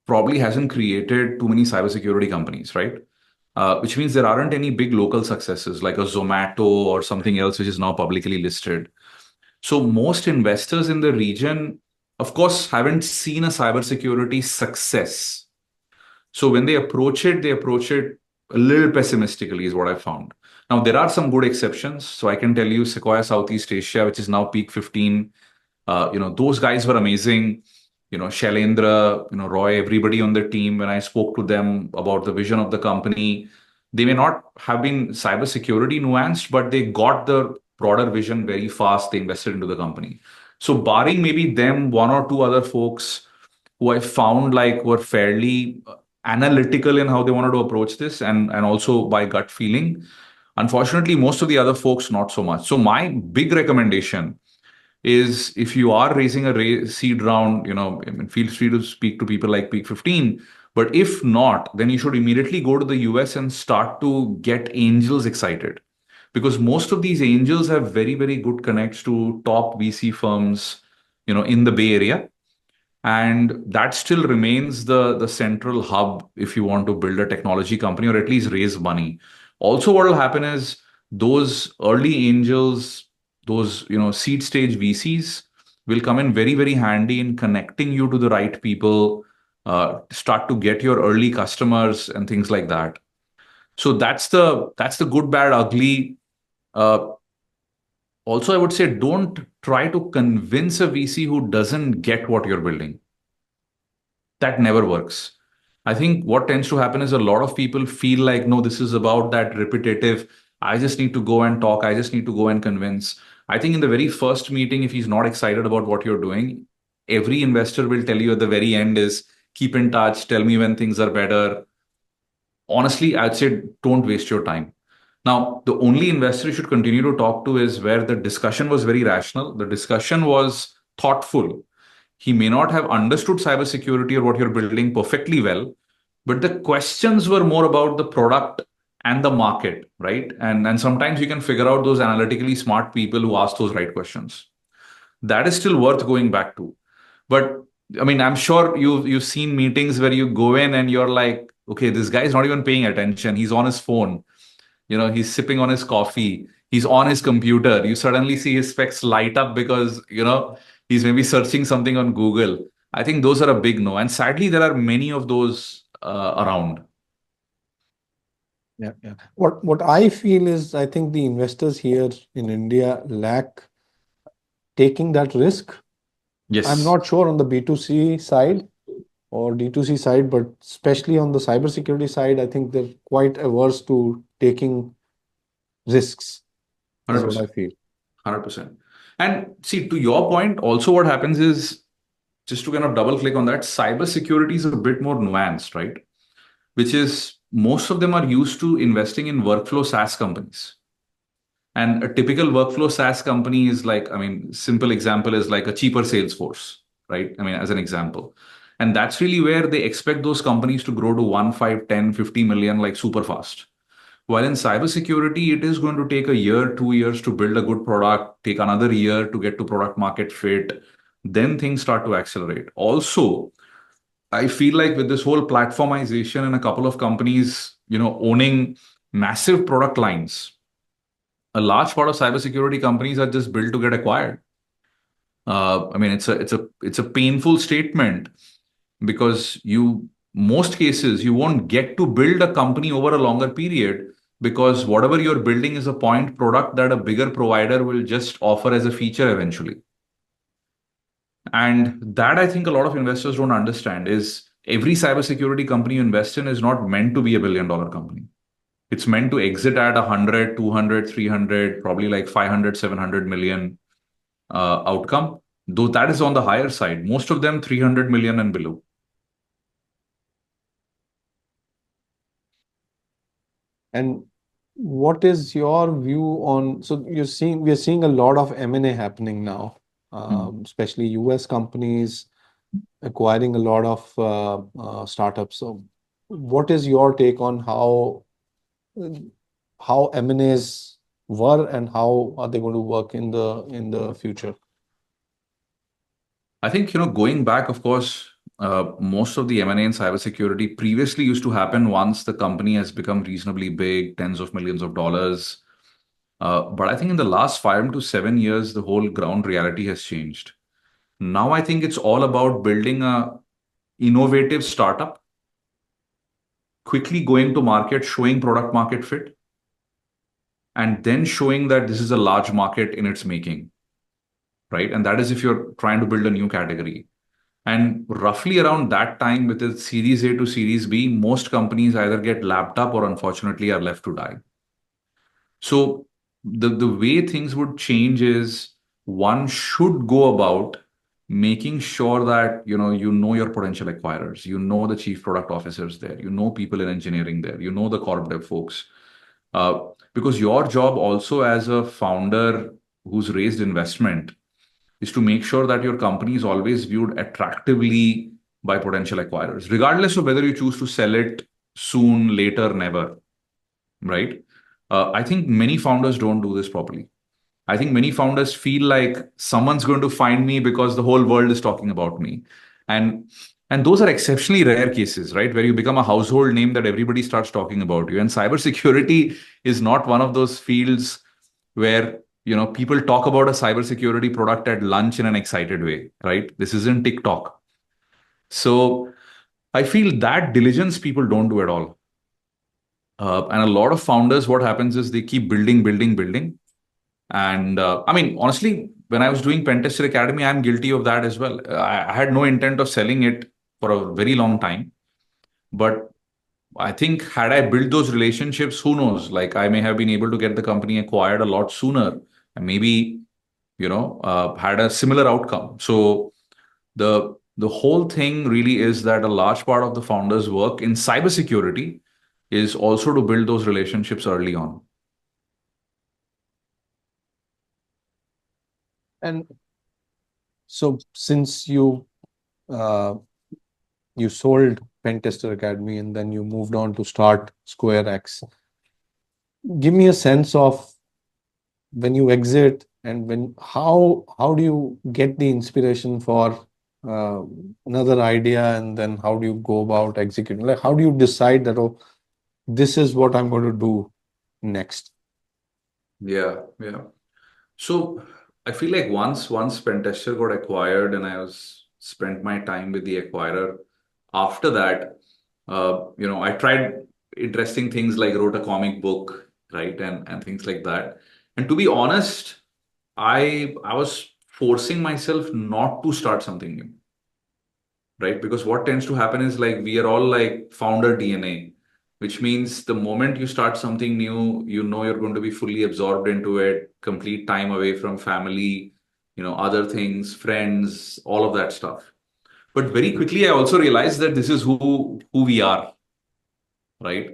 probably hasn't created too many cybersecurity companies, right? Which means there aren't any big local successes like a Zomato or something else which is now publicly listed. So most investors in the region, of course, haven't seen a cybersecurity success. So when they approach it a little pessimistically, is what I found. Now there are some good exceptions. So I can tell you, Sequoia Southeast Asia, which is now peak 15, those guys were amazing. Shailendra, Roy, everybody on the team, when I spoke to them about the vision of the company, they may not have been cybersecurity nuanced, but they got the broader vision very fast. They invested into the company. So barring maybe them, one or two other folks who I found like were fairly analytical in how they wanted to approach this, and also by gut feeling. Unfortunately, most of the other folks, not so much. So my big recommendation is if you are raising a seed round, I mean, feel free to speak to people like Peak 15. But if not, then you should immediately go to the US and start to get angels excited. Because most of these angels have very, very good connects to top VC firms, in the Bay Area. And that still remains the central hub if you want to build a technology company or at least raise money. Also, what will happen is those early angels, those seed stage VCs will come in very, very handy in connecting you to the right people, start to get your early customers and things like that. So that's the good, bad, ugly. Uh, Also, I would say don't try to convince a VC who doesn't get what you're building. That never works. I think what tends to happen is a lot of people feel like, no, this is about that repetitive. I just need to go and talk. I just need to go and convince. I think in the very first meeting, if he's not excited about what you're doing, every investor will tell you at the very end is keep in touch, tell me when things are better. Honestly, I'd say don't waste your time. Now, the only investor you should continue to talk to is where the discussion was very rational, the discussion was thoughtful. He may not have understood cybersecurity or what you're building perfectly well, but the questions were more about the product and the market, right? And sometimes you can figure out those analytically smart people who ask those right questions. That is still worth going back to. But I mean, I'm sure you've seen meetings where you go in and you're like, okay, this guy's not even paying attention. He's on his phone. He's sipping on his coffee. He's on his computer. You suddenly see his specs light up because, he's maybe searching something on Google. I think those are a big no. And sadly, there are many of those around. Yeah, yeah. What I feel is I think the investors here in India lack taking that risk. I'm Yes, not sure on the B2C side or D2C side, but especially on the cybersecurity side, I think they're quite averse to taking risks, is what I 100%. feel. 100%. And see, to your point, also what happens is just to kind of double click on that, cybersecurity is a bit more nuanced, right? Which is most of them are used to investing in workflow SaaS companies. And a typical workflow SaaS company is like, I mean, simple example is like a cheaper Salesforce, right? I mean, as an example. And that's really where they expect those companies to grow to 1, 5, 10, 50 million like super fast. While in cybersecurity, it is going to take a year, 2 years to build a good product, take another year to get to product market fit. Then things start to accelerate. Also, I feel like with this whole platformization and a couple of companies, owning massive product lines, a large part of cybersecurity companies are just built to get acquired. I mean, it's a painful statement because most cases you won't get to build a company over a longer period because whatever you're building is a point product that a bigger provider will just offer as a feature eventually. And that I think a lot of investors don't understand is every cybersecurity company you invest in is not meant to be $1 billion company. It's meant to exit at 100, 200, 300, probably like 500, 700 million outcome. Though that is on the higher side, most of them 300 million and below. And what is your view on, so we're seeing a lot of M&A happening now, Hmm. especially US companies acquiring a lot of startups. So what is your take on how M&As were and how are they going to work in the future? I think, going back, of course, most of the M&A in cybersecurity previously used to happen once the company has become reasonably big, tens of millions of dollars. But I think in the last 5 to 7 years, the whole ground reality has changed. Now I think it's all about building a innovative startup, quickly going to market, showing product market fit, and then showing that this is a large market in its making, right? And that is if you're trying to build a new category. And roughly around that time, with the Series A to Series B, most companies either get lapped up or unfortunately are left to die. So the way things would change is one should go about making sure that you know your potential acquirers, you know the chief product officers there, you know people in engineering there, you know the corp dev folks, uh, because your job also as a founder who's raised investment is to make sure that your company is always viewed attractively by potential acquirers, regardless of whether you choose to sell it soon, later, never, right? I think many founders don't do this properly. I think many founders feel like someone's going to find me because the whole world is talking about me. And and those are exceptionally rare cases, right? Where you become a household name that everybody starts talking about you. And cybersecurity is not one of those fields where people talk about a cybersecurity product at lunch in an excited way, right? This isn't TikTok. So I feel that diligence people don't do at all. And a lot of founders, what happens is they keep building, building, building. And I mean, honestly, when I was doing Pentester Academy, I'm guilty of that as well. I had no intent of selling it for a very long time. But I think had I built those relationships, who knows? Like I may have been able to get the company acquired a lot sooner, and maybe had a similar outcome. So the whole thing really is that a large part of the founder's work in cybersecurity is also to build those relationships early on. And so since uh, you sold Pentester Academy and then you moved on to start SquareX, give me a sense of when you exit and when how do you get the inspiration for uh, another idea, and then how do you go about executing? Like how do you decide that, oh, this is what I'm going to do next? Yeah, yeah. So I feel like once Pentester got acquired and I was spent my time with the acquirer. After that, I tried interesting things like wrote a comic book, right, and things like that. And to be honest, I was forcing myself not to start something new, right? Because what tends to happen is like we are all like founder DNA, which means the moment you start something new, you know you're going to be fully absorbed into it, complete time away from family, other things, friends, all of that stuff. But very quickly, I also realized that this is who we are, right?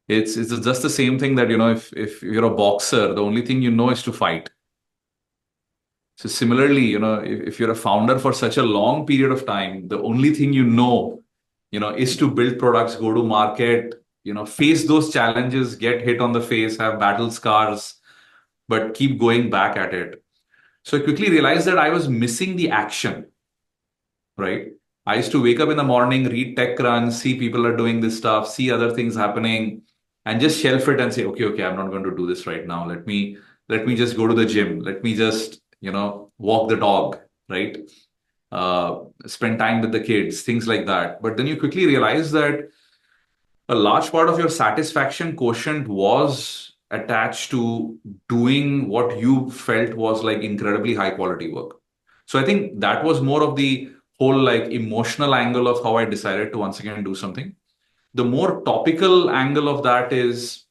It's just the same thing that if you're a boxer, the only thing you know is to fight. So similarly, if you're a founder for such a long period of time, the only thing is to build products, go to market, face those challenges, get hit on the face, have battle scars, but keep going back at it. So I quickly realized that I was missing the action, right? I used to wake up in the morning, read tech runs, see people are doing this stuff, see other things happening, and just shelf it and say, okay, I'm not going to do this right now. Let me just go to the gym. Let me just, walk the dog, right? Spend time with the kids, things like that. But then you quickly realize that a large part of your satisfaction quotient was attached to doing what you felt was like incredibly high quality work. So I think that was more of the whole like emotional angle of how I decided to once again do something. The more topical angle of that is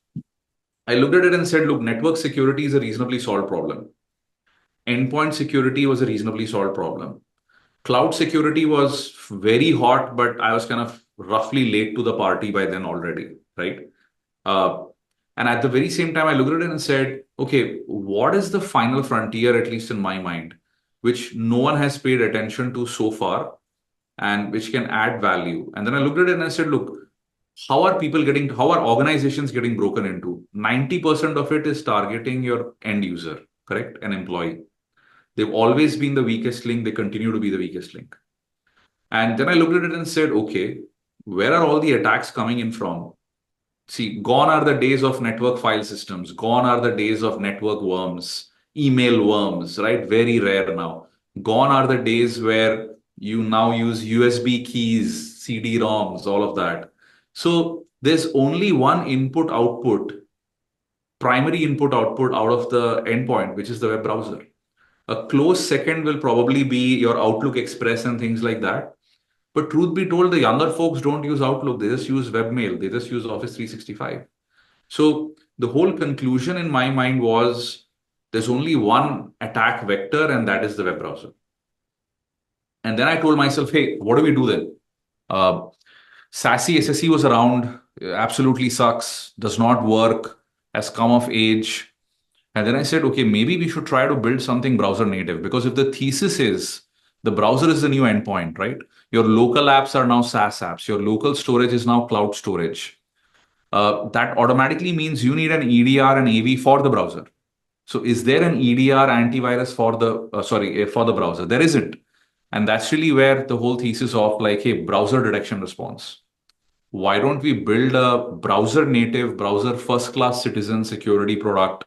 I looked at it and said, look, network security is a reasonably solved problem. Endpoint security was a reasonably solved problem. Cloud security was very hot, but I was kind of roughly late to the party by then already, right? Uh, and at the very same time, I looked at it and said, okay, what is the final frontier, at least in my mind, which no one has paid attention to so far and which can add value? And then I looked at it and I said, look, how are organizations getting broken into? 90% of it is targeting your end user, correct? An employee. They've always been the weakest link. They continue to be the weakest link. And then I looked at it and said, okay, where are all the attacks coming in from? See, gone are the days of network file systems. Gone are the days of network worms, email worms, right? Very rare now. Gone are the days where you now use USB keys, CD-ROMs, all of that. So there's only one primary input output out of the endpoint, which is the web browser. A close second will probably be your Outlook Express and things like that. But truth be told, the younger folks don't use Outlook. They just use webmail. They just use Office 365. So the whole conclusion in my mind was there's only one attack vector, and that is the web browser. And then I told myself, hey, what do we do then? Uh, SASE SSE was around, absolutely sucks, does not work, has come of age. And then I said, okay, maybe we should try to build something browser native, because if the thesis is the browser is the new endpoint, right? Your local apps are now SaaS apps. Your local storage is now cloud storage. That automatically means you need an EDR and AV for the browser. So is there an EDR antivirus for the browser? There isn't. And that's really where the whole thesis of like, hey, browser detection response. Why don't we build a browser native, browser first class citizen security product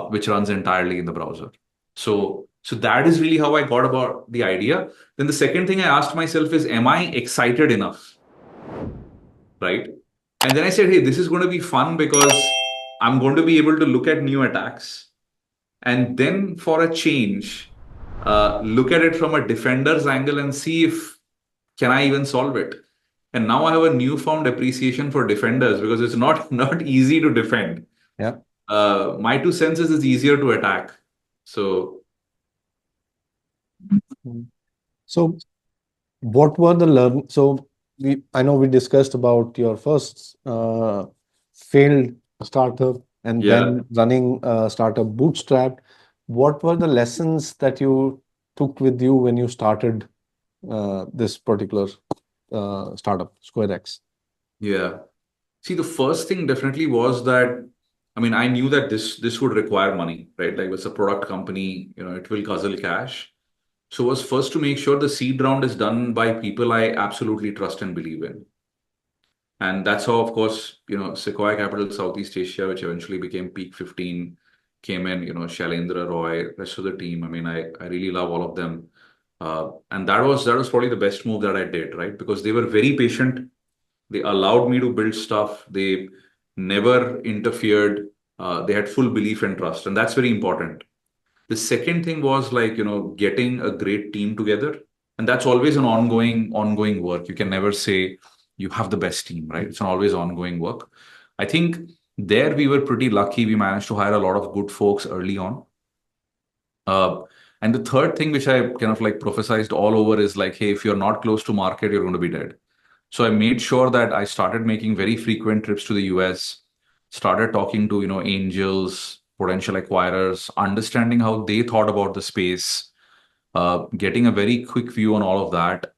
which runs entirely in the browser? So that is really how I got about the idea. Then the second thing I asked myself is, am I excited enough? Right? And then I said, hey, this is going to be fun because I'm going to be able to look at new attacks and then for a change, look at it from a defender's angle and see if can I even solve it. And now I have a newfound appreciation for defenders because it's not not easy to defend. Yeah. My two cents is it's easier to attack. So Mm. So what were the so I know we discussed about your first failed startup and yeah, then running a startup bootstrapped. What were the lessons that you took with you when you started this particular startup, SquareX? yeah. See, the first thing definitely was that, I mean, I knew that this would require money, right? Like it's a product company, it will guzzle cash. So was first to make sure the seed round is done by people I absolutely trust and believe in. And that's how, of course, Sequoia Capital Southeast Asia, which eventually became Peak 15, came in, Shailendra Roy, rest of the team. I mean, I really love all of them. And that was probably the best move that I did, right? Because they were very patient. They allowed me to build stuff. They never interfered. They had full belief and trust. And that's very important. The second thing was like, getting a great team together. And that's always an ongoing work. You can never say you have the best team, right? It's an always ongoing work. I think there we were pretty lucky. We managed to hire a lot of good folks early on. Uh, and the third thing, which I kind of like prophesized all over, is like, hey, if you're not close to market, you're going to be dead. So I made sure that I started making very frequent trips to the US, started talking to, angels, potential acquirers, understanding how they thought about the space, getting a very quick view on all of that,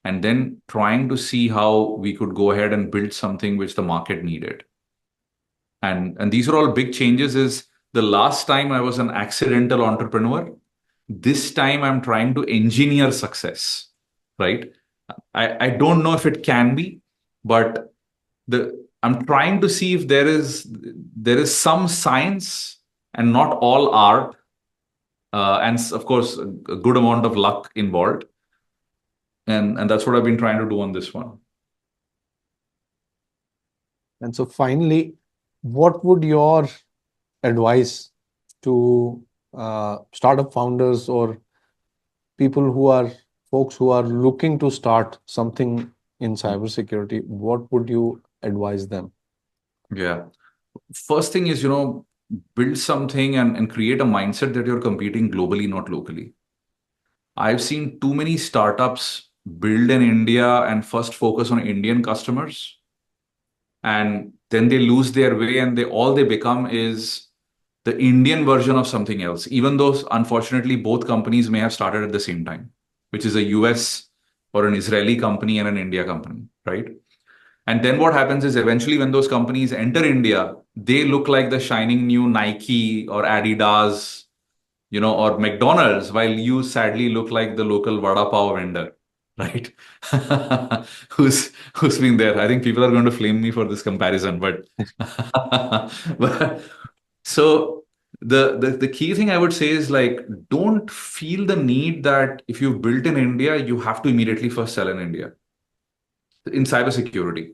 and then trying to see how we could go ahead and build something which the market needed. And these are all big changes. Is the last time I was an accidental entrepreneur. This time I'm trying to engineer success, right? I don't know if it can be, but I'm trying to see if there is some science and not all art, and of course a good amount of luck involved, and that's what I've been trying to do on this one. And so finally, what would your advice to startup founders or people who are folks who are looking to start something in cybersecurity, what would you advise them? Yeah. First thing is, build something and create a mindset that you're competing globally, not locally. I've seen too many startups build in India and first focus on Indian customers, and then they lose their way, and all they become is the Indian version of something else, even though unfortunately both companies may have started at the same time, which is a US or an Israeli company and an India company, right? And then what happens is eventually when those companies enter India, they look like the shining new Nike or Adidas, or McDonald's, while you sadly look like the local vada pav vendor, right? Who's been there. I think people are going to flame me for this comparison, but, but so the key thing I would say is like don't feel the need that if you built in India, you have to immediately first sell in India in cybersecurity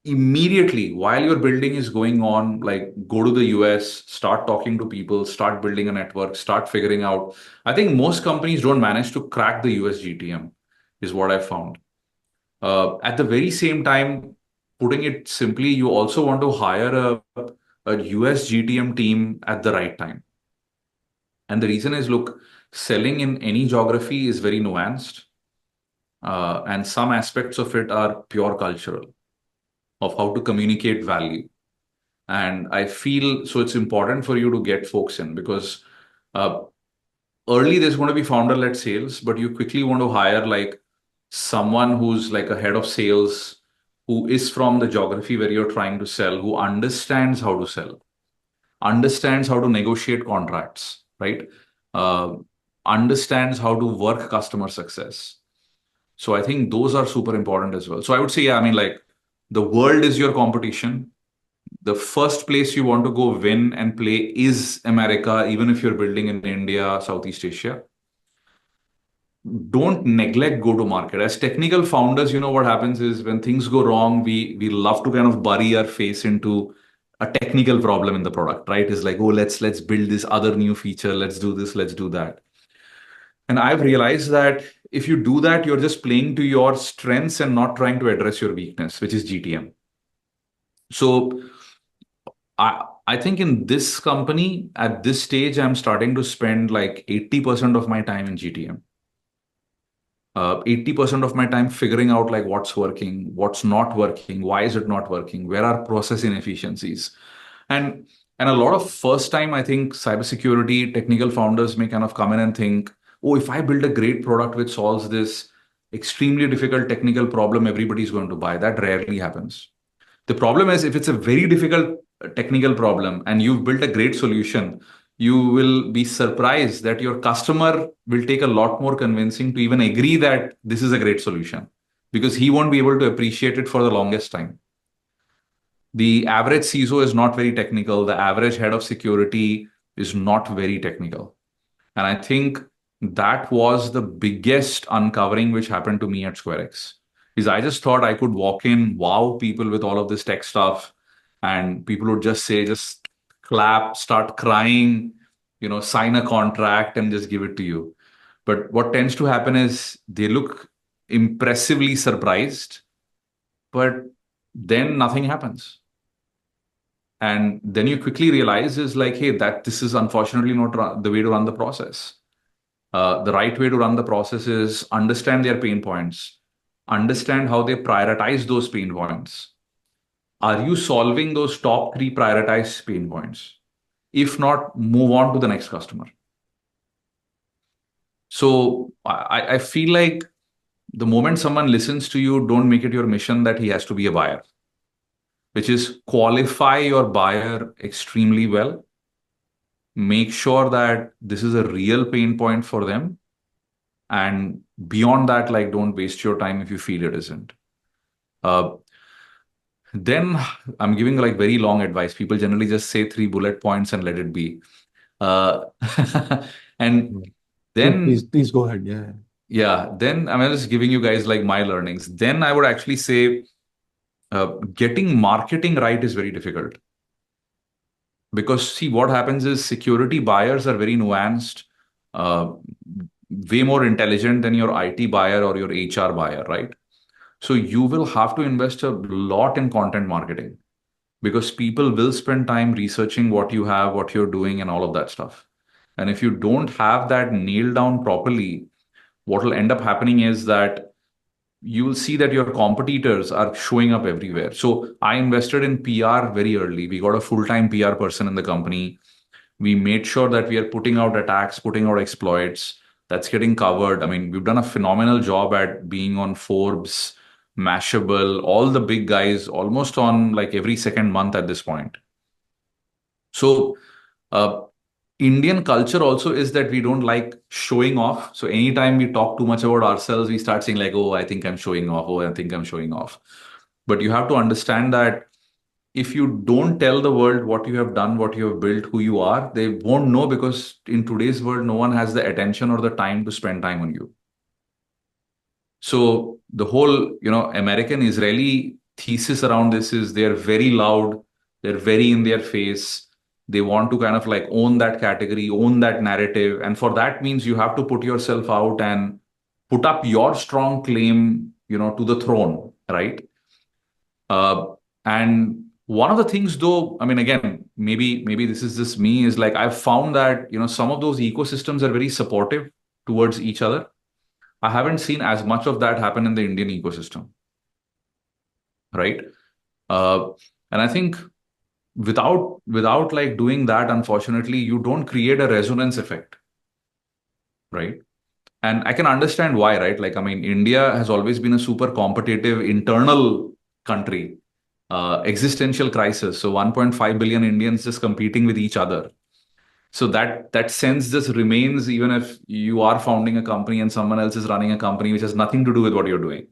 immediately while your building is going on, like go to the US, start talking to people, start building a network, start figuring out. I think most companies don't manage to crack the US GTM, is what I found. At the very same time, putting it simply, you also want to hire a US GTM team at the right time. And the reason is, look, selling in any geography is very nuanced, and some aspects of it are pure cultural, of how to communicate value. And I feel so it's important for you to get folks in because uh, early there's going to be founder-led sales, but you quickly want to hire like someone who's like a head of sales, who is from the geography where you're trying to sell, who understands how to sell, understands how to negotiate contracts, right? Uh, Understands how to work customer success. So I think those are super important as well. So I would say, yeah, I mean, like the world is your competition. The first place you want to go win and play is America, even if you're building in India, Southeast Asia. Don't neglect go to market. As technical founders, what happens is when things go wrong, we love to kind of bury our face into a technical problem in the product, right? It's like, oh, let's build this other new feature, let's do this, let's do that. And I've realized that if you do that, you're just playing to your strengths and not trying to address your weakness, which is GTM. So I think in this company at this stage, I'm starting to spend like 80% of my time in GTM. 80% of my time figuring out like what's working, what's not working, why is it not working, where are process inefficiencies. And and a lot of first time, I think cybersecurity technical founders may kind of come in and think, oh, if I build a great product which solves this extremely difficult technical problem, everybody's going to buy. That rarely happens. The problem is if it's a very difficult technical problem and you've built a great solution, you will be surprised that your customer will take a lot more convincing to even agree that this is a great solution because he won't be able to appreciate it for the longest time. The average CISO is not very technical. The average head of security is not very technical. And I think that was the biggest uncovering which happened to me at SquareX. Is I just thought I could walk in, wow people with all of this tech stuff, and people would just say, just clap, start crying, sign a contract and just give it to you. But what tends to happen is they look impressively surprised, but then nothing happens. And then you quickly realize is like, hey, that this is unfortunately not the way to run the process. The right way to run the process is understand their pain points, understand how they prioritize those pain points. Are you solving those top three prioritized pain points? If not, move on to the next customer. So I feel like the moment someone listens to you, don't make it your mission that he has to be a buyer, which is qualify your buyer extremely well. Make sure that this is a real pain point for them. And beyond that, like, don't waste your time if you feel it isn't. Uh, then I'm giving like very long advice. People generally just say 3 bullet points and let it be. Uh, and Please, then, please go ahead. Yeah. yeah, then I'm just giving you guys like my learnings. Then I would actually say getting marketing right is very difficult. Because see, what happens is security buyers are very nuanced, uh, way more intelligent than your IT buyer or your HR buyer, right? So you will have to invest a lot in content marketing because people will spend time researching what you have, what you're doing, and all of that stuff. And if you don't have that nailed down properly, what will end up happening is that you will see that your competitors are showing up everywhere. So I invested in PR very early. We got a full-time PR person in the company. We made sure that we are putting out attacks, putting out exploits. That's getting covered. I mean, we've done a phenomenal job at being on Forbes, Mashable, all the big guys, almost on like every second month at this point. So, uh, Indian culture also is that we don't like showing off. So anytime we talk too much about ourselves, we start saying like, oh, I think I'm showing off. Oh, I think I'm showing off. But you have to understand that if you don't tell the world what you have done, what you have built, who you are, they won't know because in today's world, no one has the attention or the time to spend time on you. So the whole, American Israeli thesis around this is they're very loud, they're very in their face. They want to kind of like own that category, own that narrative. And for that means you have to put yourself out and put up your strong claim, to the throne, right? Uh, and one of the things though, I mean, again, maybe this is just me, is like I've found that, some of those ecosystems are very supportive towards each other. I haven't seen as much of that happen in the Indian ecosystem, right? Uh, and I think without like doing that, unfortunately, you don't create a resonance effect, right? And I can understand why, right? Like, I mean, India has always been a super competitive internal country, existential crisis. So 1.5 billion Indians just competing with each other. So that sense just remains even if you are founding a company and someone else is running a company which has nothing to do with what you're doing.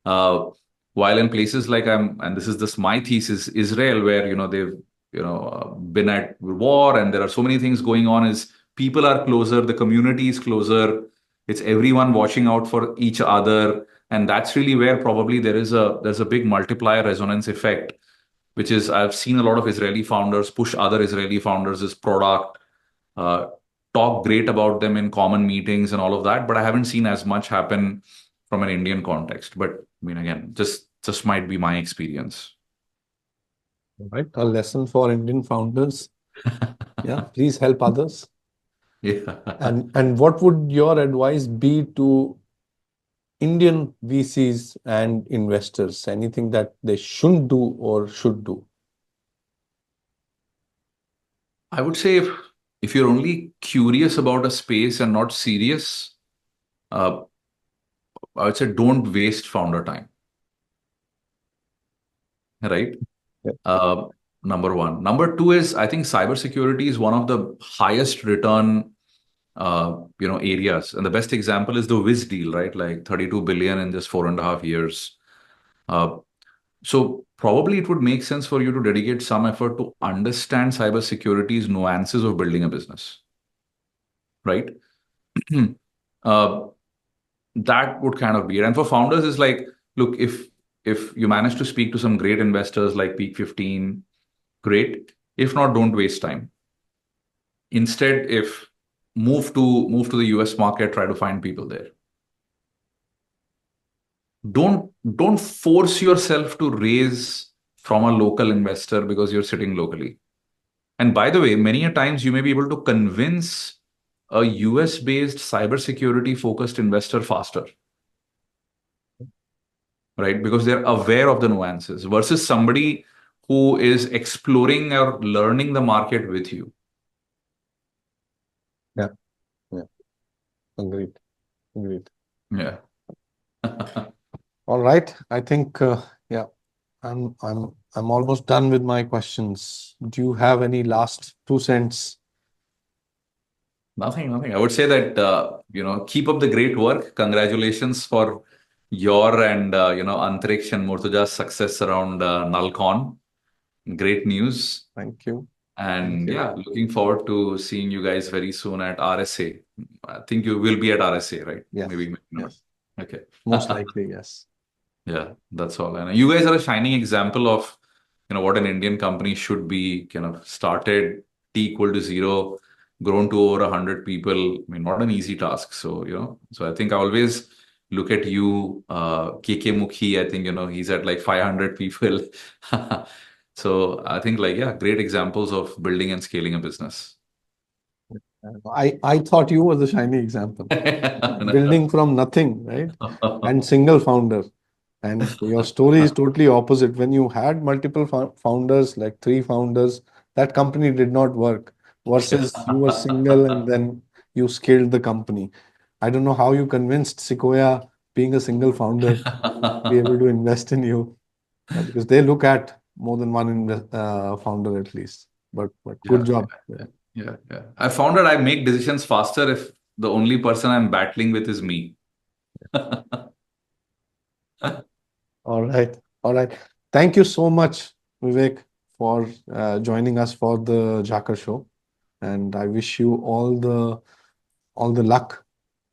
Uh, while in places like and this is just my thesis, Israel, where they've been at war and there are so many things going on, is people are closer, the community is closer, it's everyone watching out for each other, and that's really where probably there's a big multiplier resonance effect, which is I've seen a lot of Israeli founders push other Israeli founders' product. Uh, talk great about them in common meetings and all of that, but I haven't seen as much happen from an Indian context. But I mean, again, just might be my experience. Right. A lesson for Indian founders. Yeah, please help others. Yeah. And what would your advice be to Indian VCs and investors? Anything that they shouldn't do or should do? I would say if you're only curious about a space and not serious, uh, I would say don't waste founder time, right? Yeah. Uh, Number one. Number two is I think cybersecurity is one of the highest return areas. And the best example is the Wiz deal, right? Like 32 billion in just 4.5 years. Uh, so probably it would make sense for you to dedicate some effort to understand cybersecurity's nuances of building a business, right? uh, that would kind of be it. And for founders, is like, look, if you manage to speak to some great investors like Peak 15, great. If not, don't waste time. Instead, if move to the US market, try to find people there. Don't force yourself to raise from a local investor because you're sitting locally. And by the way, many a times you may be able to convince a US based cybersecurity focused investor faster, right? Because they're aware of the nuances versus somebody who is exploring or learning the market with you. Yeah. Yeah. Agreed. Agreed. Yeah. All right. I think yeah, I'm almost done with my questions. Do you have any last 2 cents? Nothing. I would say that, keep up the great work. Congratulations for your and, Antriksh and Murtuja's success around Nalcon. Great news. Thank you. Thank And you. yeah, looking forward to seeing you guys very soon at RSA. I think you will be at RSA, right? Yes. Maybe not. Yes. Okay. Most likely, yes. Yeah, that's all. And you guys are a shining example of, what an Indian company should be. Kind of started T equal to zero, grown to over 100 people. I mean, not an easy task. So, so I think I always look at you, KK Mukhi. I think, he's at like 500 people. So I think like, yeah, great examples of building and scaling a business. I thought you were the shiny example. Building from nothing, right? And single founder. And your story is totally opposite. When you had multiple founders, like 3 founders, that company did not work. Versus you were single and then you scaled the company. I don't know how you convinced Sequoia, being a single founder, to be able to invest in you, because they look at more than one founder at least. But good Yeah, job. yeah. I found that I make decisions faster if the only person I'm battling with is me. All right. All right. Thank you so much, Vivek, for joining us for the Jhacker Show. And I wish you all the luck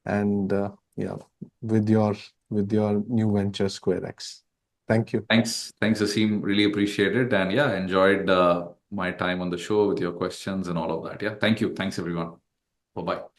and yeah, with your new venture, SquareX. Thank you. Thanks, Aseem. Really appreciate it. And yeah, enjoyed my time on the show with your questions and all of that. Yeah, thank you. Thanks, everyone. Bye bye.